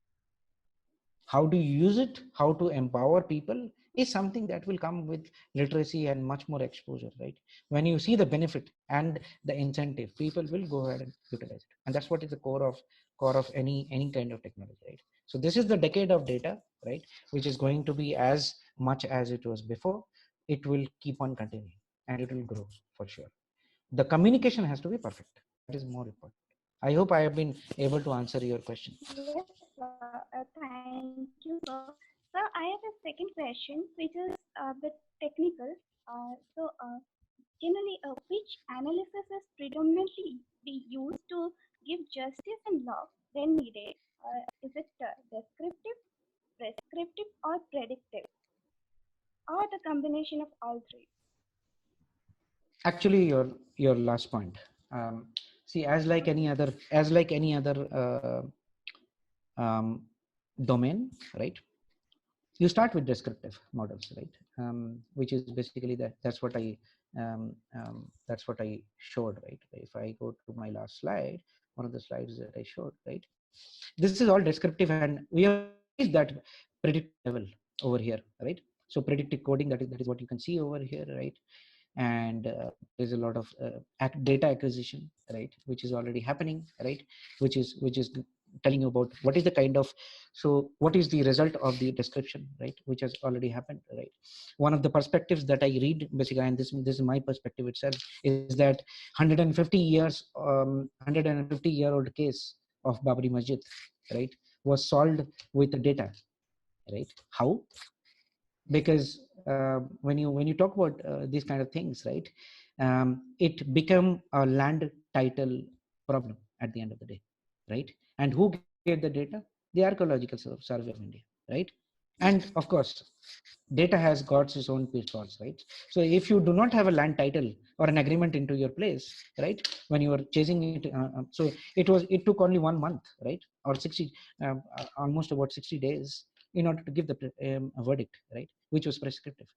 How to use it, how to empower people is something that will come with literacy and much more exposure, right? When you see the benefit and the incentive, people will go ahead and utilize it, and that's what is the core of any kind of technology, right? So this is the decade of data, right, which is going to be as much as it was before. It will keep on continuing and it will grow for sure. The communication has to be perfect. That is more important. I hope I have been able to answer your question. Yes, thank you, sir. So I have a second question, which is a bit technical. Generally, which analysis is predominantly be used to give justice in law when needed? Is it descriptive, prescriptive, or predictive, or the combination of all three? Actually, your last point. See, as like any other um, domain, right? You start with descriptive models, right? Which is basically that's what I showed, right? If I go to my last slide, one of the slides that I showed, right? This is all descriptive, and we have reached that predictive level over here, right? So predictive coding, that is what you can see over here, right? And there's a lot of data acquisition, right, which is already happening, right? Which is telling you about what is the kind of, so what is the result of the description, right, which has already happened, right? One of the perspectives that I read basically, and this is my perspective itself, is that 150-year-old case of Babri Masjid, right, was solved with the data, right? How? Because when you talk about these kind of things, right, it become a land title problem at the end of the day, right? And who gave the data? The Archaeological Survey of India, right? And of course, data has got its own pitfalls, right? So if you do not have a land title or an agreement into your place, right, when you are chasing it, so it took only 1 month, right, or 60, almost about 60 days in order to give the a verdict, right, which was prescriptive.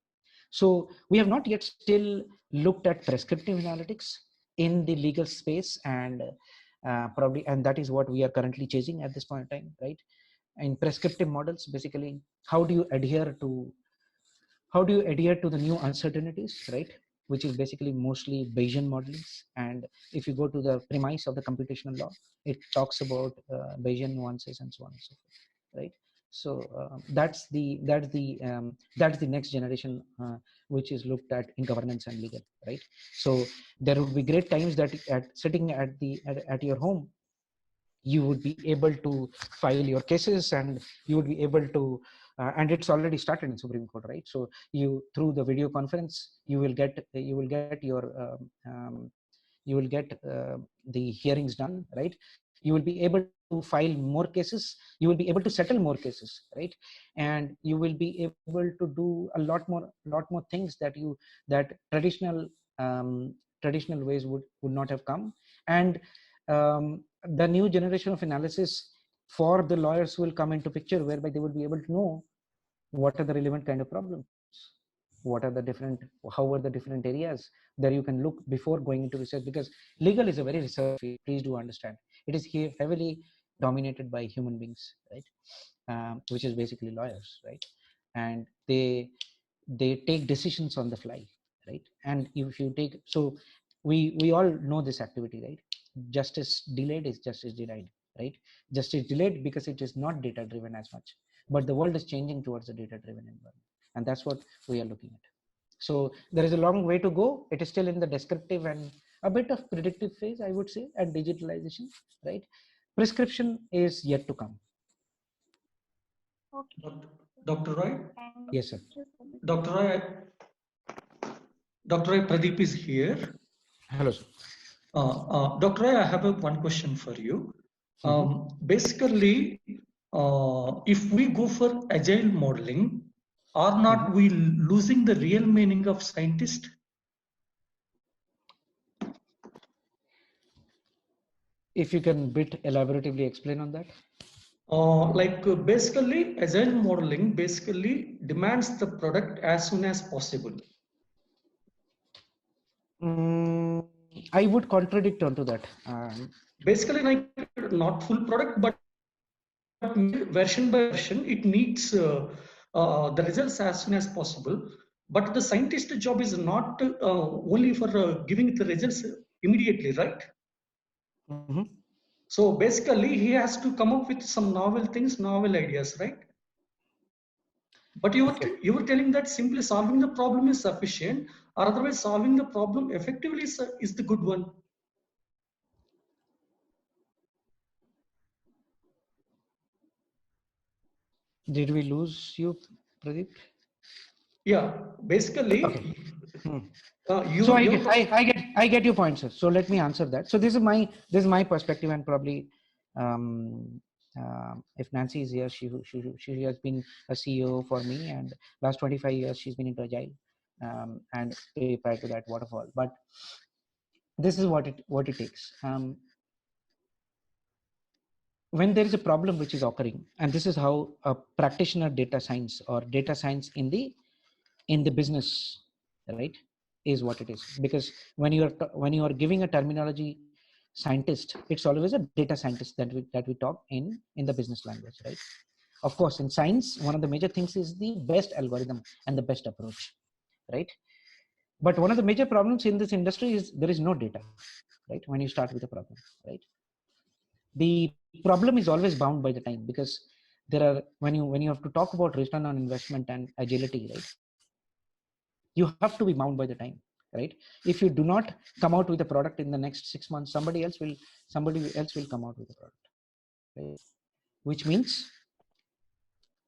So we have not yet still looked at prescriptive analytics in the legal space, and probably, and that is what we are currently chasing at this point in time, right? In prescriptive models, basically, how do you adhere to the new uncertainties, right? Which is basically mostly Bayesian modelings. And if you go to the premise of the computational law, it talks about Bayesian nuances and so on and so forth, right? So that's the next generation which is looked at in governance and legal, right? So there would be great times that sitting at your home, you would be able to file your cases, and you would be able to and it's already started in Supreme Court, right? So you, through the video conference, you will get the hearings done, right? You will be able to file more cases, you will be able to settle more cases, right? And you will be able to do a lot more things that um, traditional ways would not have come. And the new generation of analysis for the lawyers will come into picture, whereby they will be able to know what are the relevant kind of problems, what are the different, how are the different areas that you can look before going into research, because legal is a very research field, please do understand. It is heavily dominated by human beings, right? Which is basically lawyers, right? And they take decisions on the fly, right? And if you take, so we all know this activity, right? Justice delayed is justice denied, right? Justice delayed because it is not data driven as much, but the world is changing towards a data driven environment, and that's what we are looking at. So there is a long way to go. It is still in the descriptive and a bit of predictive phase, I would say, at digitalization, right? Prescription is yet to come. Okay. Dr. Roy? Thank Yes, sir. you so much. Dr. Roy, Pradeep is here. Hello, sir. Dr. Roy, I have one question for you. Basically, if we go for agile modeling, are not we losing the real meaning of scientist? If you can bit elaboratively explain on that. Basically, agile modeling basically demands the product as soon as possible. I would contradict onto that. Basically, like not full product, but version by version, it needs the results as soon as possible. But the scientist job is not only for giving the results immediately, right? So basically, he has to come up with some novel things, novel ideas, right? But you were telling that simply solving the problem is sufficient, or otherwise solving the problem effectively is the good one. Did we lose you, Pradeep? Yeah, basically. Okay. So I get your point, sir. So let me answer that. So this is my perspective, and probably if Nancy is here, she has been a CEO for me, and last 25 years she's been into agile, and prior to that waterfall. But this is what it takes. When there is a problem which is occurring, and this is how a practitioner data science or data science in the business, right, is what it is. Because when you are giving a terminology scientist, it's always a data scientist that we talk in the business language, right? Of course, in science, one of the major things is the best algorithm and the best approach, right? But one of the major problems in this industry is there is no data, right? When you start with a problem, right? The problem is always bound by the time, because there are, when you have to talk about return on investment and agility, right, you have to be bound by the time, right? If you do not come out with a product in the next 6 months, somebody else will come out with a product, right? Which means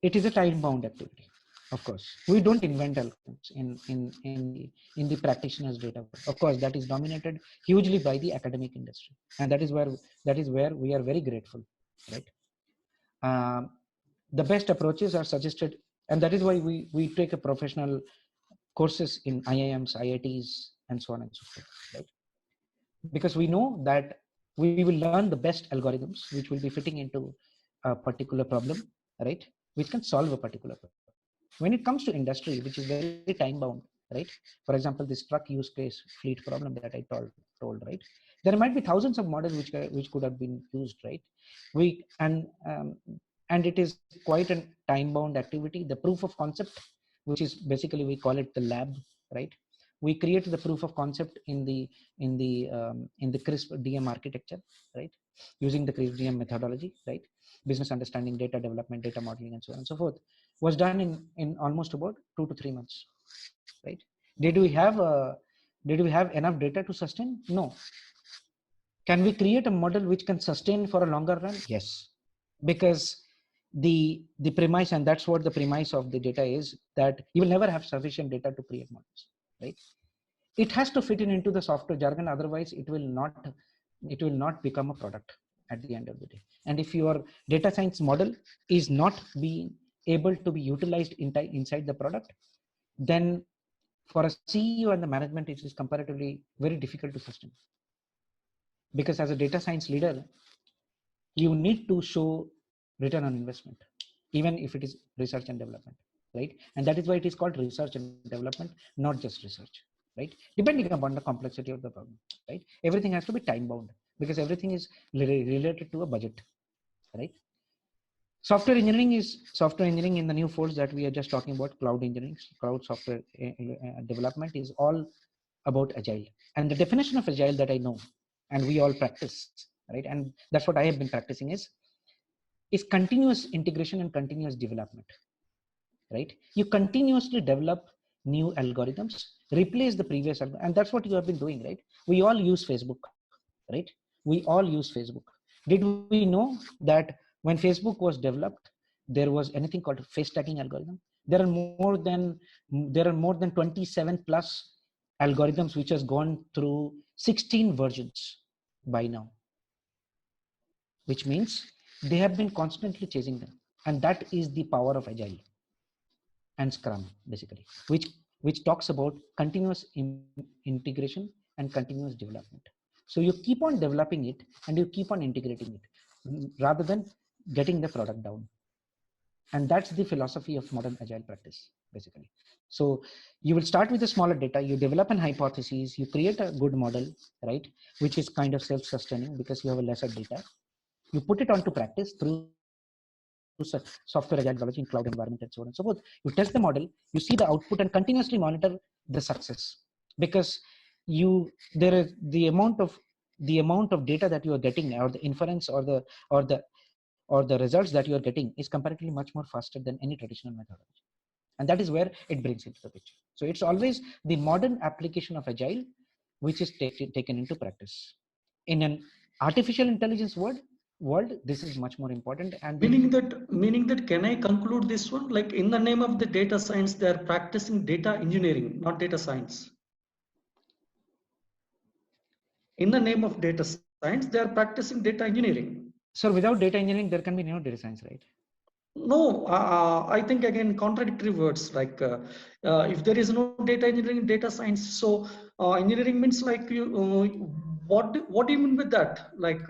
it is a time bound activity. Of course, we don't invent algorithms in the practitioner's data. Of course, that is dominated hugely by the academic industry, and that is where we are very grateful, right? The best approaches are suggested, and that is why we take a professional courses in IIMs, IITs, and so on and so forth, right? Because we know that we will learn the best algorithms which will be fitting into a particular problem, right? Which can solve a particular problem. When it comes to industry, which is very time bound, right? For example, this truck use case fleet problem that I told, right? There might be thousands of models which could have been used, right? And it is quite a time bound activity. The proof of concept, which is basically, we call it the lab, right? We create the proof of concept in the CRISP DM architecture, right? Using the CRISP DM methodology, right? Business understanding, data development, data modeling, and so on and so forth, was done in almost about 2 to 3 months, right? Did we have enough data to sustain? No. Can we create a model which can sustain for a longer run? Yes, because the premise, and that's what the premise of the data is, that you will never have sufficient data to create models, right? It has to fit into the software jargon, otherwise it will not become a product. at the end of the day. And if your data science model is not being able to be utilized inside the product, then for a CEO and the management, it is comparatively very difficult to sustain. Because as a data science leader, you need to show return on investment, even if it is research and development, right? And that is why it is called research and development, not just research, right? Depending upon the complexity of the problem, right? Everything has to be time bound because everything is related to a budget, right? Software engineering is software engineering in the new folds that we are just talking about. Cloud engineering, cloud software development is all about agile. And the definition of agile that I know and we all practice, right? And that's what I have been practicing is continuous integration and continuous development, right? You continuously develop new algorithms, replace the previous, and that's what you have been doing, right? We all use Facebook, right? We all use Facebook. Did we know that when Facebook was developed, there was anything called face tagging algorithm? There are more than 27 plus algorithms which has gone through 16 versions by now, which means they have been constantly chasing them. And that is the power of agile and scrum, basically, which talks about continuous integration and continuous development. So you keep on developing it and you keep on integrating it rather than getting the product down. And that's the philosophy of modern agile practice, basically. So you will start with a smaller data, you develop an hypothesis, you create a good model, right? Which is kind of self-sustaining because you have a lesser data. You put it onto practice through software agile methodology in cloud environment and so on and so forth. You test the model, you see the output and continuously monitor the success, because there is the amount of data that you are getting, or the inference or the results that you are getting is comparatively much more faster than any traditional methodology. And that is where it brings into the picture. So it's always the modern application of agile which is taken into practice. In an artificial intelligence world, this is much more important. And meaning that can I conclude this one, like in the name of the data science, they are practicing data engineering, not data science. In the name of data science, they are practicing data engineering. So without data engineering, there can be no data science, right? No, I think again contradictory words, like if there is no data engineering, data science, so engineering means like what do you mean with that? Like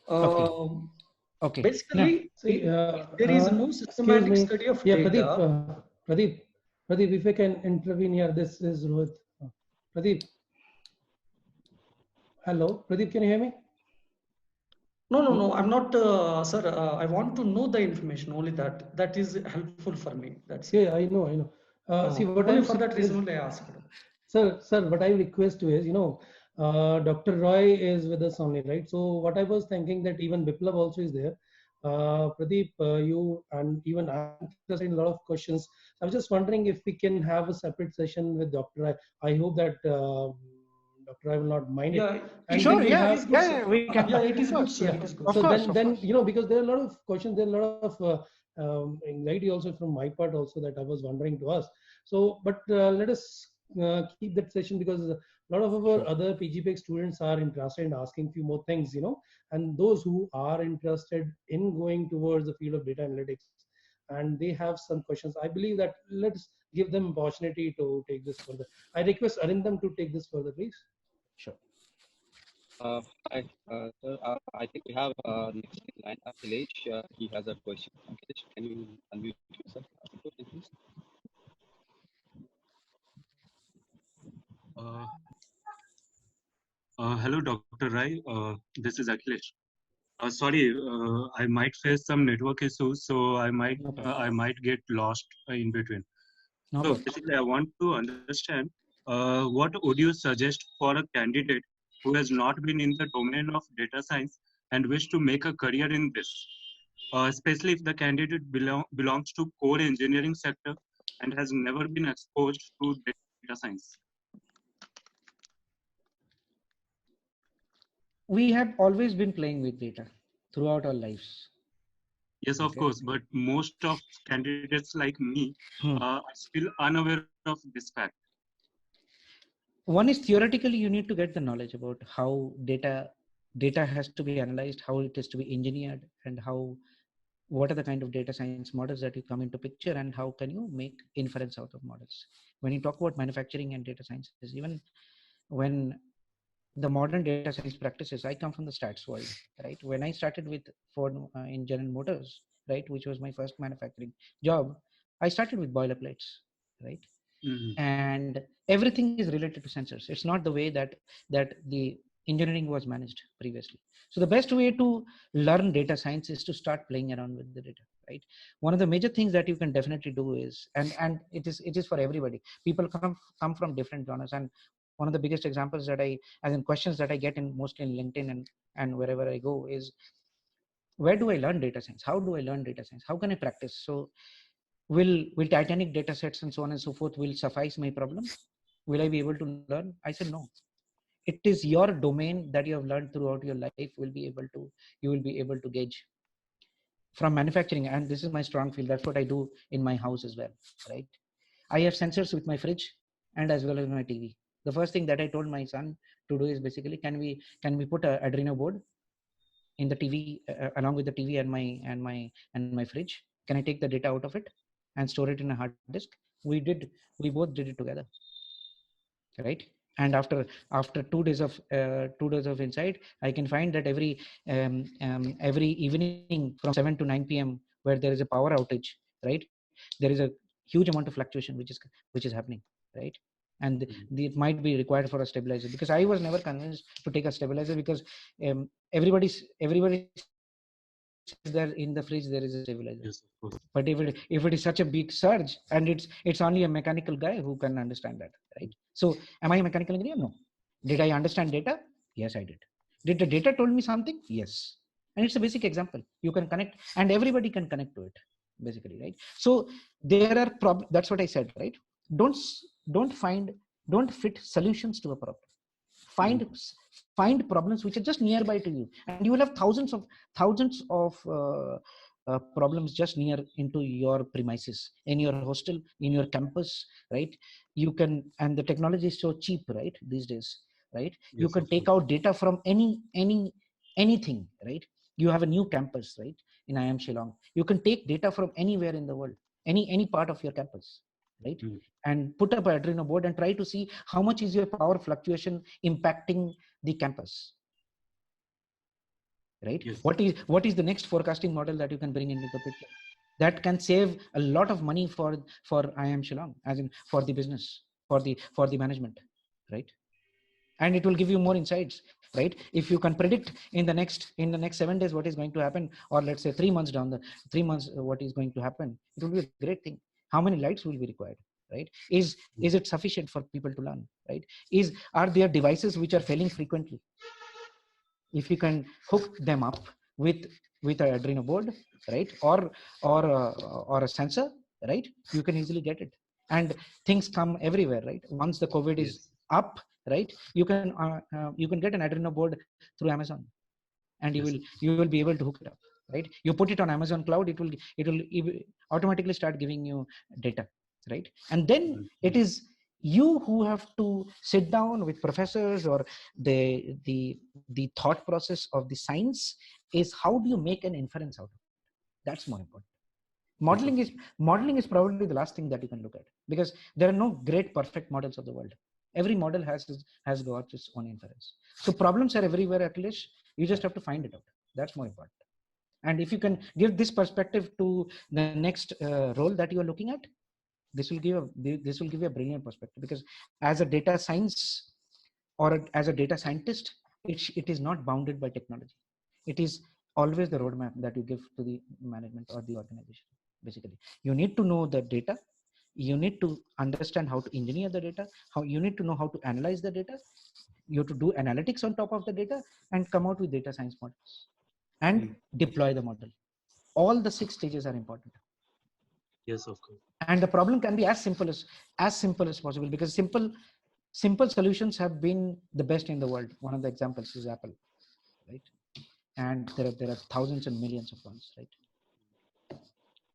Okay. basically, See, there is no excuse systematic me. study of Yeah, data. Pradeep, if I can intervene here, this is Rohit. Pradeep. Hello, Pradeep, can you hear me? No, I'm not, sir. I want to know the information. Only that is helpful for me. That's Yeah, I know. See, what only I'm for saying that reason is, only I asked. sir, what I request you is, Dr. Roy is with us only, right? So what I was thinking that even Biplab also is there. Pradeep, you and even I'm interested in a lot of questions. I was just wondering if we can have a separate session with Dr. Roy. I hope that Dr. Roy will not mind it. Yeah, And Sure. then we'll have, We can. yeah, it is Of good, course. sir. yeah. It is good. Of So course. then because there are a lot of questions, there are a lot of anxiety also from my part also that I was wondering to ask. So, but let us keep that session, because a lot of our other PGPEx students are interested in asking few more things, and those who are interested in going towards the field of data analytics, and they have some questions. I believe that let's give them opportunity to take this further. I request Arindam to take this further, please. Sure. Hi, sir. I think we have next in line Akhilesh. He has a question. Akhilesh, can you unmute yourself? Please? Uh, Hello, Dr. Rai. This is Akhilesh. Sorry, I might face some network issues, so I might get lost in between. No So problem. basically, I want to understand what would you suggest for a candidate who has not been in the domain of data science and wish to make a career in this, especially if the candidate belongs to core engineering sector and has never been exposed to data science. We have always been playing with data throughout our lives. Yes, of course, but most of candidates like me are still unaware of this fact. One is theoretically, you need to get the knowledge about how data data has to be analyzed, how it is to be engineered, and what are the kind of data science models that you come into picture, and how can you make inference out of models. When you talk about manufacturing and data sciences, even when the modern data science practices, I come from the stats world, right? When I started with Ford in General Motors, right, which was my first manufacturing job, I started with boilerplates, right? And everything is related to sensors. It's not the way that the engineering was managed previously. So the best way to learn data science is to start playing around with the data, right? One of the major things that you can definitely do is, and it is for everybody. People come from different genres, and one of the biggest examples that as in questions that I get in mostly in LinkedIn and wherever I go is, where do I learn data science? How do I learn data science? How can I practice? So will Titanic data sets and so on and so forth will suffice my problem? Will I be able to learn? I said no. It is your domain that you have learned throughout your life you will be able to gauge from manufacturing. And this is my strong field. That's what I do in my house as well, right? I have sensors with my fridge and as well as my TV. The first thing that I told my son to do is basically, can we put a Arduino board in the TV along with the TV and my fridge? Can I take the data out of it and store it in a hard disk? We both did it together, right? And after 2 days of insight, I can find that every evening from 7 to 9 p.m. where there is a power outage, right, there is a huge amount of fluctuation which is happening, right? And it might be required for a stabilizer, because I was never convinced to take a stabilizer, because everybody says that in the fridge there is a stabilizer. Yes, of course. But if it is such a big surge, and it's only a mechanical guy who can understand that, right? So am I a mechanical engineer? No. Did I understand data? Yes, I did the data told me something? Yes. And it's a basic example. You can connect, and everybody can connect to it, basically, right? So there are that's what I said, right? Don't fit solutions to a problem. Find problems which are just nearby to you, and you will have thousands of problems just near into your premises, in your hostel, in your campus, right? You can, and the technology is so cheap, right, these days, right? You Yes, can of take course. out data from anything, right? You have a new campus, right, in IIM Shillong. You can take data from anywhere in the world, any part of your campus, right? And put up an Arduino board and try to see how much is your power fluctuation impacting the campus, right? Yes. What is the next forecasting model that you can bring into the picture that can save a lot of money for IIM Shillong, as in for the business, for the management, right? And it will give you more insights, right? If you can predict in the next 7 days what is going to happen, or let's say 3 months down the 3 months what is going to happen, it will be a great thing. How many lights will be required, right? Is it sufficient for people to learn, right? Are there devices which are failing frequently? If you can hook them up with an Arduino board, right, or a sensor, right, you can easily get it. And things come everywhere, right? Once the COVID is Yes. up, right, you can get an Arduino board through Amazon, and Yes. you will be able to hook it up, right? You put it on Amazon cloud, it will automatically start giving you data, right? And then it is you who have to sit down with professors, or the thought process of the science is, how do you make an inference out of it? That's more important. Yes, of Modeling is probably the last thing that you can look at, because there are no great perfect models of the world. Every model has got its own inference. So problems are everywhere, Akhilesh. You just have to find it out. That's more important. And if you can give this perspective to the next role that you are looking at, this will give you a brilliant perspective, because as a data science, or as a data scientist, it is not bounded by technology. It is always the roadmap that you give to the management or the organization. Basically, you need to know the data, you need to understand how to engineer the data, how you need to know how to analyze the data, you have to do analytics on top of the data, and come out with data science models and deploy the model. All the 6 stages are important. Yes, of course. And the problem can be as simple as possible, because simple solutions have been the best in the world. One of the examples is Apple, right? And there are thousands and millions of ones, right?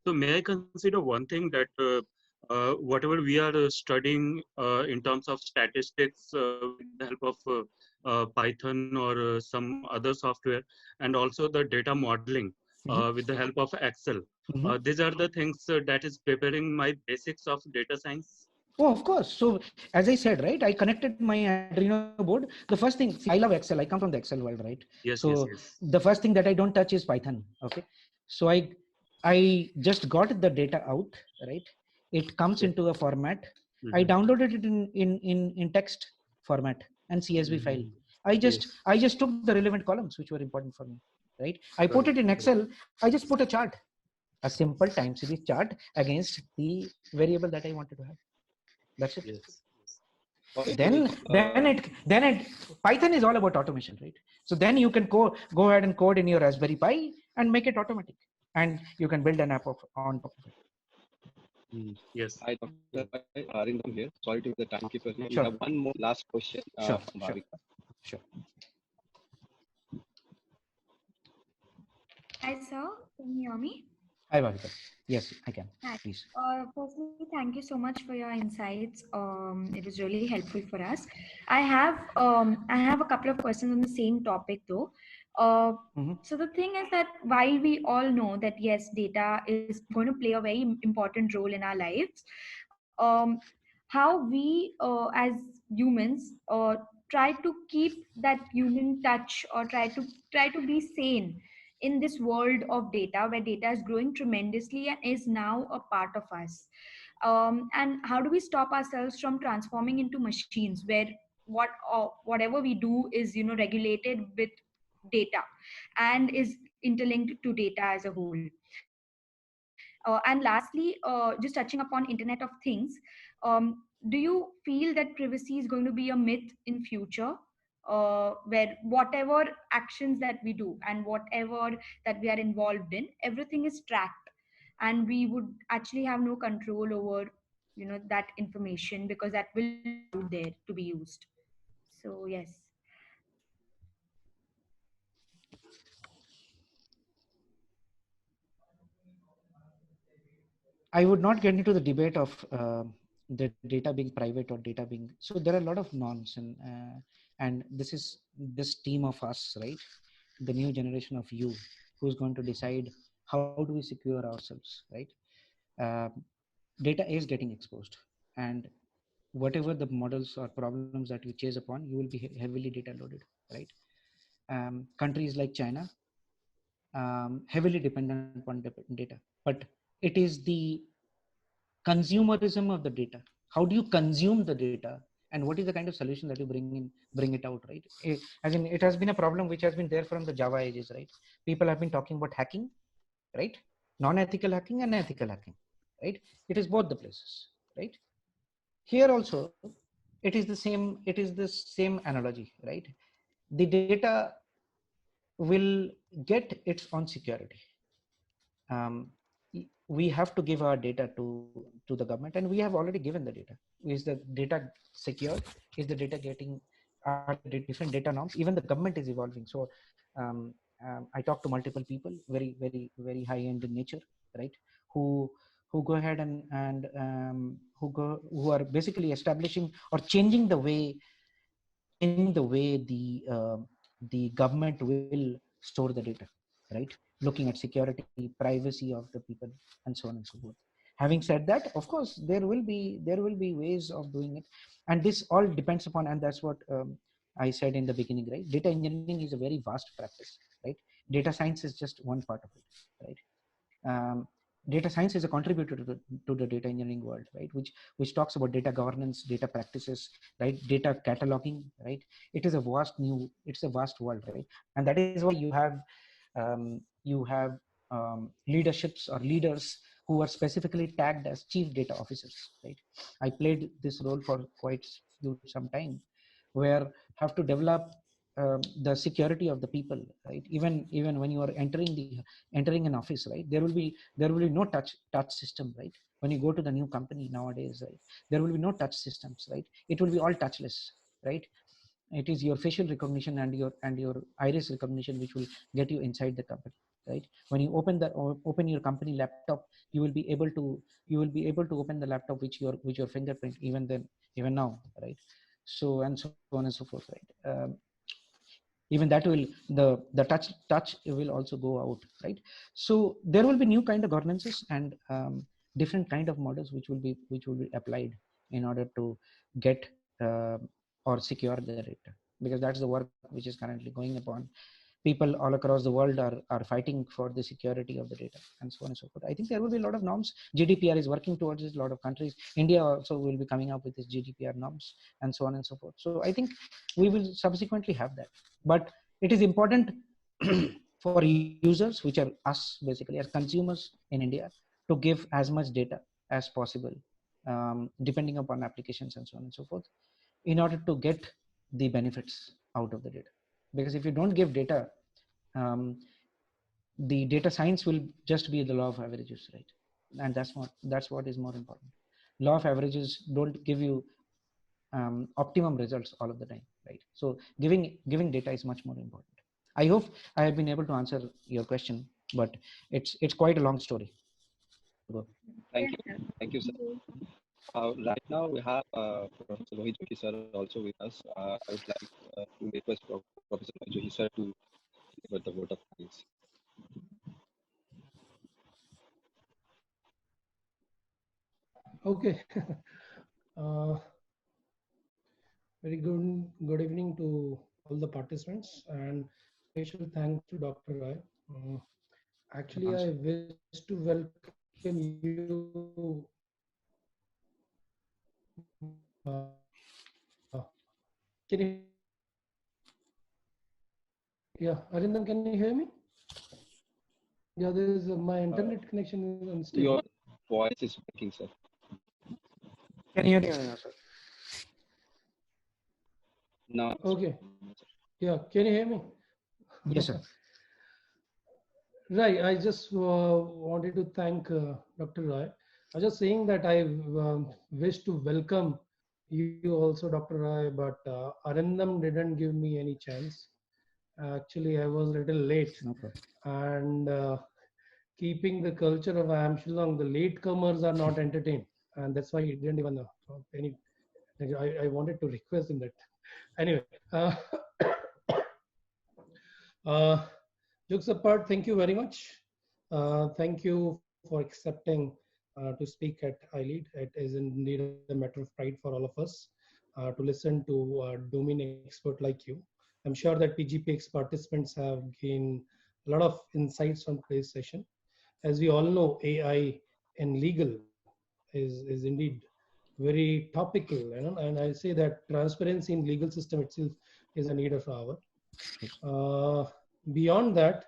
So may I consider one thing that whatever we are studying in terms of statistics with the help of Python or some other software, and also the data modeling with the help of Excel. These are the things that is preparing my basics of data science. Oh, of course. So as I said, right, I connected my Arduino board. The first thing, see, I love Excel. I come from the Excel world, right? Yes, So yes, yes. the first thing that I don't touch is Python. Okay. So I just got the data out, right? It comes Okay. into a format. I downloaded it in text format and CSV file. Yes. I just took the relevant columns which were important for me, right? I put it Correct. in Excel. I just put a chart, a simple time series chart against the variable that I wanted to have. That's it. Yes. Okay, Then Pratik, Python is all about automation, right? So then you can go ahead and code in your Raspberry Pi and make it automatic, and you can build an app on top of it. Yes. hi, Dr. Arindam here. Sorry to the timekeeper here. We Sure. have one more last question Sure, from sure, Bhavika. sure. Hi, sir. Can you hear me? Hi, Bhavika. Yes, I can. Hi. Please. Firstly, thank you so much for your insights. It was really helpful for us. I have a couple of questions on the same topic though. Uh, so the thing is that while we all know that yes, data is going to play a very important role in our lives, how we as humans try to keep that human touch or try to be sane in this world of data where data is growing tremendously and is now a part of us, and how do we stop ourselves from transforming into machines where whatever we do is regulated with data and is interlinked to data as a whole. And lastly, just touching upon Internet of Things, do you feel that privacy is going to be a myth in future, where whatever actions that we do and whatever that we are involved in, everything is tracked, and we would actually have no control over that information because that will be out there to be used. So yes. I would not get into the debate of the data being private or data being. So there are a lot of norms, and this team of us, right? The new generation of you, who's going to decide how do we secure ourselves, right? Um, Data is getting exposed, and whatever the models or problems that you chase upon, you will be heavily data loaded, right? Countries like China, heavily dependent upon data, but it is the consumerism of the data. How do you consume the data, and what is the kind of solution that you bring it out, right? As in, it has been a problem which has been there from the Java ages, right? People have been talking about hacking, right? Non-ethical hacking and ethical hacking, right? It is both the places, right? Here also, it is the same analogy, right? The data will get its own security. We have to give our data to the government, and we have already given the data. Is the data secure? Is the data getting, are there different data norms? Even the government is evolving. So I talk to multiple people, very high end in nature, right? Who go ahead who are basically establishing or changing the way the government will store the data, right? Looking at security, privacy of the people, and so on and so forth. Having said that, of course, there will be ways of doing it, and this all depends upon, and that's what I said in the beginning, right? Data engineering is a very vast practice, right? Data science is just one part of it, right? Data science is a contributor to the data engineering world, right? Which talks about data governance, data practices, right? Data cataloging, right? It's a vast world, right? And that is why you have leaderships or leaders who are specifically tagged as chief data officers, right? I played this role for quite some time, where have to develop the security of the people, right? Even when you are entering an office, right? There will be no touch system, right? When you go to the new company nowadays, right? There will be no touch systems, right? It will be all touchless, right? It is your facial recognition and your iris recognition which will get you inside the company. right? When you open your company laptop, you will be able to open the laptop with your fingerprint even now, right? So and so on and so forth, right? Even that will the touch will also go out, right? So there will be new kind of governances and different kind of models which will be applied in order to get or secure the data, because that's the work which is currently going upon. People all across the world are fighting for the security of the data and so on and so forth. I think there will be a lot of norms. GDPR is working towards this. A lot of countries, India also will be coming up with this GDPR norms and so on and so forth. So I think we will subsequently have that. But it is important for users, which are us basically as consumers in India, to give as much data as possible, depending upon applications and so on and so forth, in order to get the benefits out of the data. Because if you don't give data, the data science will just be the law of averages, right? And that's what is more important. Law of averages don't give you optimum results all of the time, right? So giving data is much more important. I hope I have been able to answer your question, but it's quite a long story. Thank you, sir. Right now we have Professor Rohit Joshi sir also with us. I would like to request Professor Rohit Joshi sir to deliver the vote of thanks. Okay. uh, Very good evening to all the participants, and special thanks to Dr. Roy. Actually, I wish to welcome you. Can you? Yeah, Arindam, can you hear me? Yeah, there is my internet connection is unstable. Your voice is breaking, sir. Can you hear me, sir? No. Okay. Yeah, can you hear me? Yes, sir. Right. I just wanted to thank Dr. Roy. I was just saying that I wish to welcome you also, Dr. Roy, but Arindam didn't give me any chance. Actually, I was a little late. Okay. And keeping the culture of IIM Shillong, the latecomers are not entertained. And that's why he didn't even any. I wanted to request him that. Anyway. Jokes apart, thank you very much. Thank you for accepting to speak at iLead. It is indeed a matter of pride for all of us to listen to a domain expert like you. I'm sure that PGPEx participants have gained a lot of insights from today's session. As we all know, AI and legal is indeed very topical, and I say that transparency in legal system itself is a need of our. Beyond that,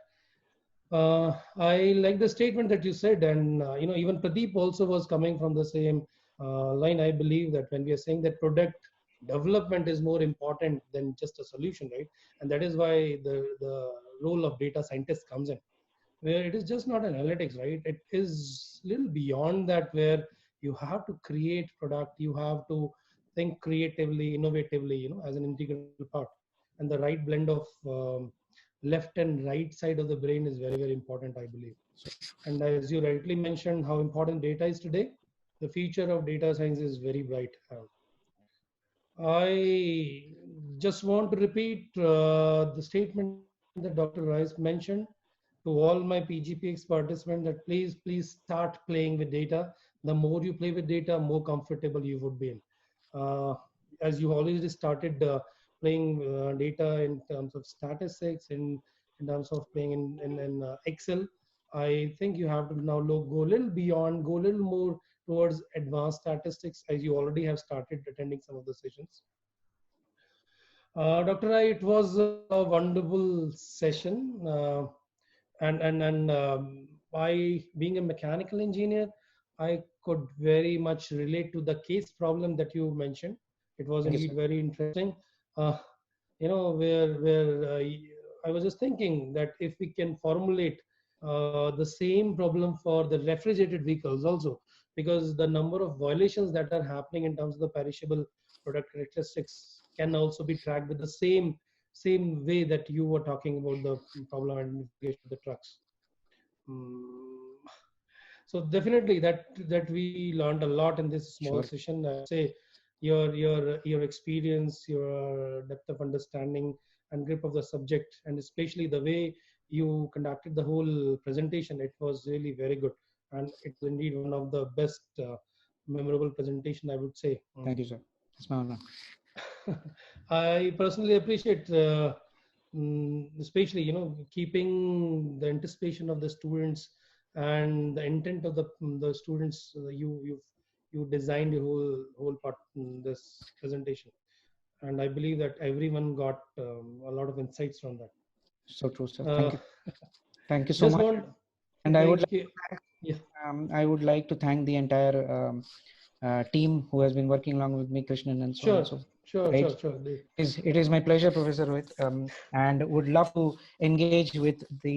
I like the statement that you said, and even Pradeep also was coming from the same line. I believe that when we are saying that product development is more important than just a solution, right? And that is why the role of data scientist comes in, where it is just not analytics, right? It is little beyond that, where you have to create product, you have to think creatively, innovatively, as an integral part. And the right blend of left and right side of the brain is very, very important, I believe. And as you rightly mentioned, how important data is today, the future of data science is very bright. I just want to repeat the statement that Dr. Rice mentioned to all my PGPEx participants, that please start playing with data. The more you play with data, more comfortable you would be in. As you already started playing data in terms of statistics, in terms of playing in Excel, I think you have to now go a little beyond, go a little more towards advanced statistics, as you already have started attending some of the sessions. Dr. Rai, it was a wonderful session. I, being a mechanical engineer, I could very much relate to the case problem that you mentioned. It was indeed very interesting. Where I was just thinking that if we can formulate the same problem for the refrigerated vehicles also, because the number of violations that are happening in terms of the perishable product characteristics can also be tracked with the same way that you were talking about the problem identification of the trucks. So definitely that we learned a lot in this small session. I say your experience, your depth of understanding and grip of the subject, and especially the way you conducted the whole presentation, it was really very good, and it was indeed one of the best memorable presentation, I would say. Thank you, sir. It's my honor. I personally appreciate especially keeping the anticipation of the students and the intent of the students. You designed your whole part in this presentation, and I believe that everyone got a lot of insights from that. So true, sir. Thank you. Thank you so Just much. want And to I would thank you. Yeah. I would like to thank the entire team who has been working along with me, Krishnan, and so on and so forth. Sure. It is my pleasure, Professor Rohit, and would love to engage with the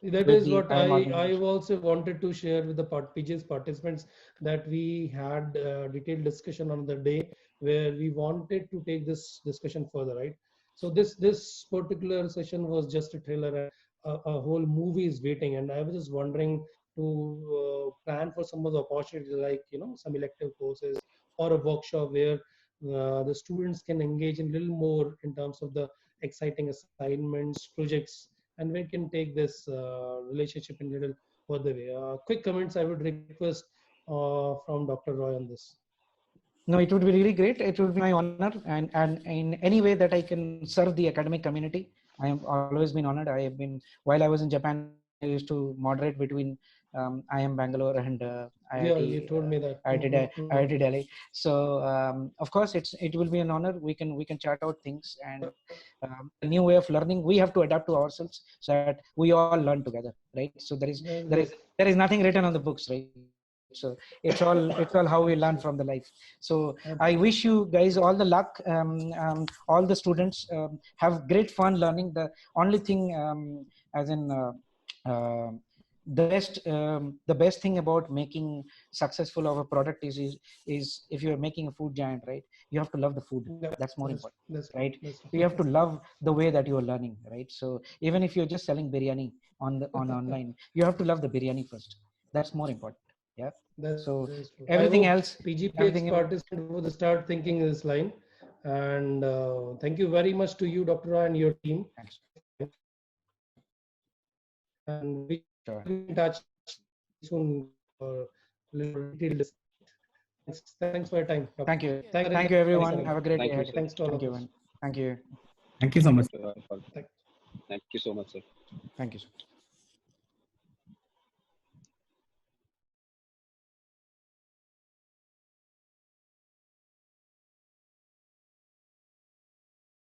that is what IIM I also wanted to share with the PG's participants, that we had a detailed discussion on the day where we wanted to take this discussion further, right? So this particular session was just a trailer, and a whole movie is waiting, and I was just wondering to plan for some of the opportunities, like some elective courses or a workshop where the students can engage in a little more in terms of the exciting assignments, projects, and we can take this relationship in a little further way. Quick comments I would request from Dr. Roy on this. No, it would be really great. It would be my honor, and in any way that I can serve the academic community, I have always been honored. I have been, while I was in Japan, I used to moderate between IIM Bangalore and IIT. Yeah, you told me that. IIT Delhi. So of course, it will be an honor. We can chat out things, and a new way of learning. We have to adapt to ourselves so that we all learn together, right? So there is nothing written on the books, right? So it's all how we learn from the life. So I wish you guys all the luck. All the students have great fun learning. The only thing, as in the best thing about making successful of a product is if you're making a food giant, right? You have to love the food. That's more important, right? You have to love the way that you are learning, right? So even if you're just selling biryani on online, you have to love the biryani first. That's more important. Yeah. So everything else, PGPEx participant would start thinking this line. And thank you very much to you, Dr. Roy, and your team. Thanks. And we will be in touch soon for little detailed. Thanks for your time. Thank you. Thank you, everyone. Have a great day. Thanks to all of you. Thank you. Thank you so much. Thank you so much, sir. Thank you, sir.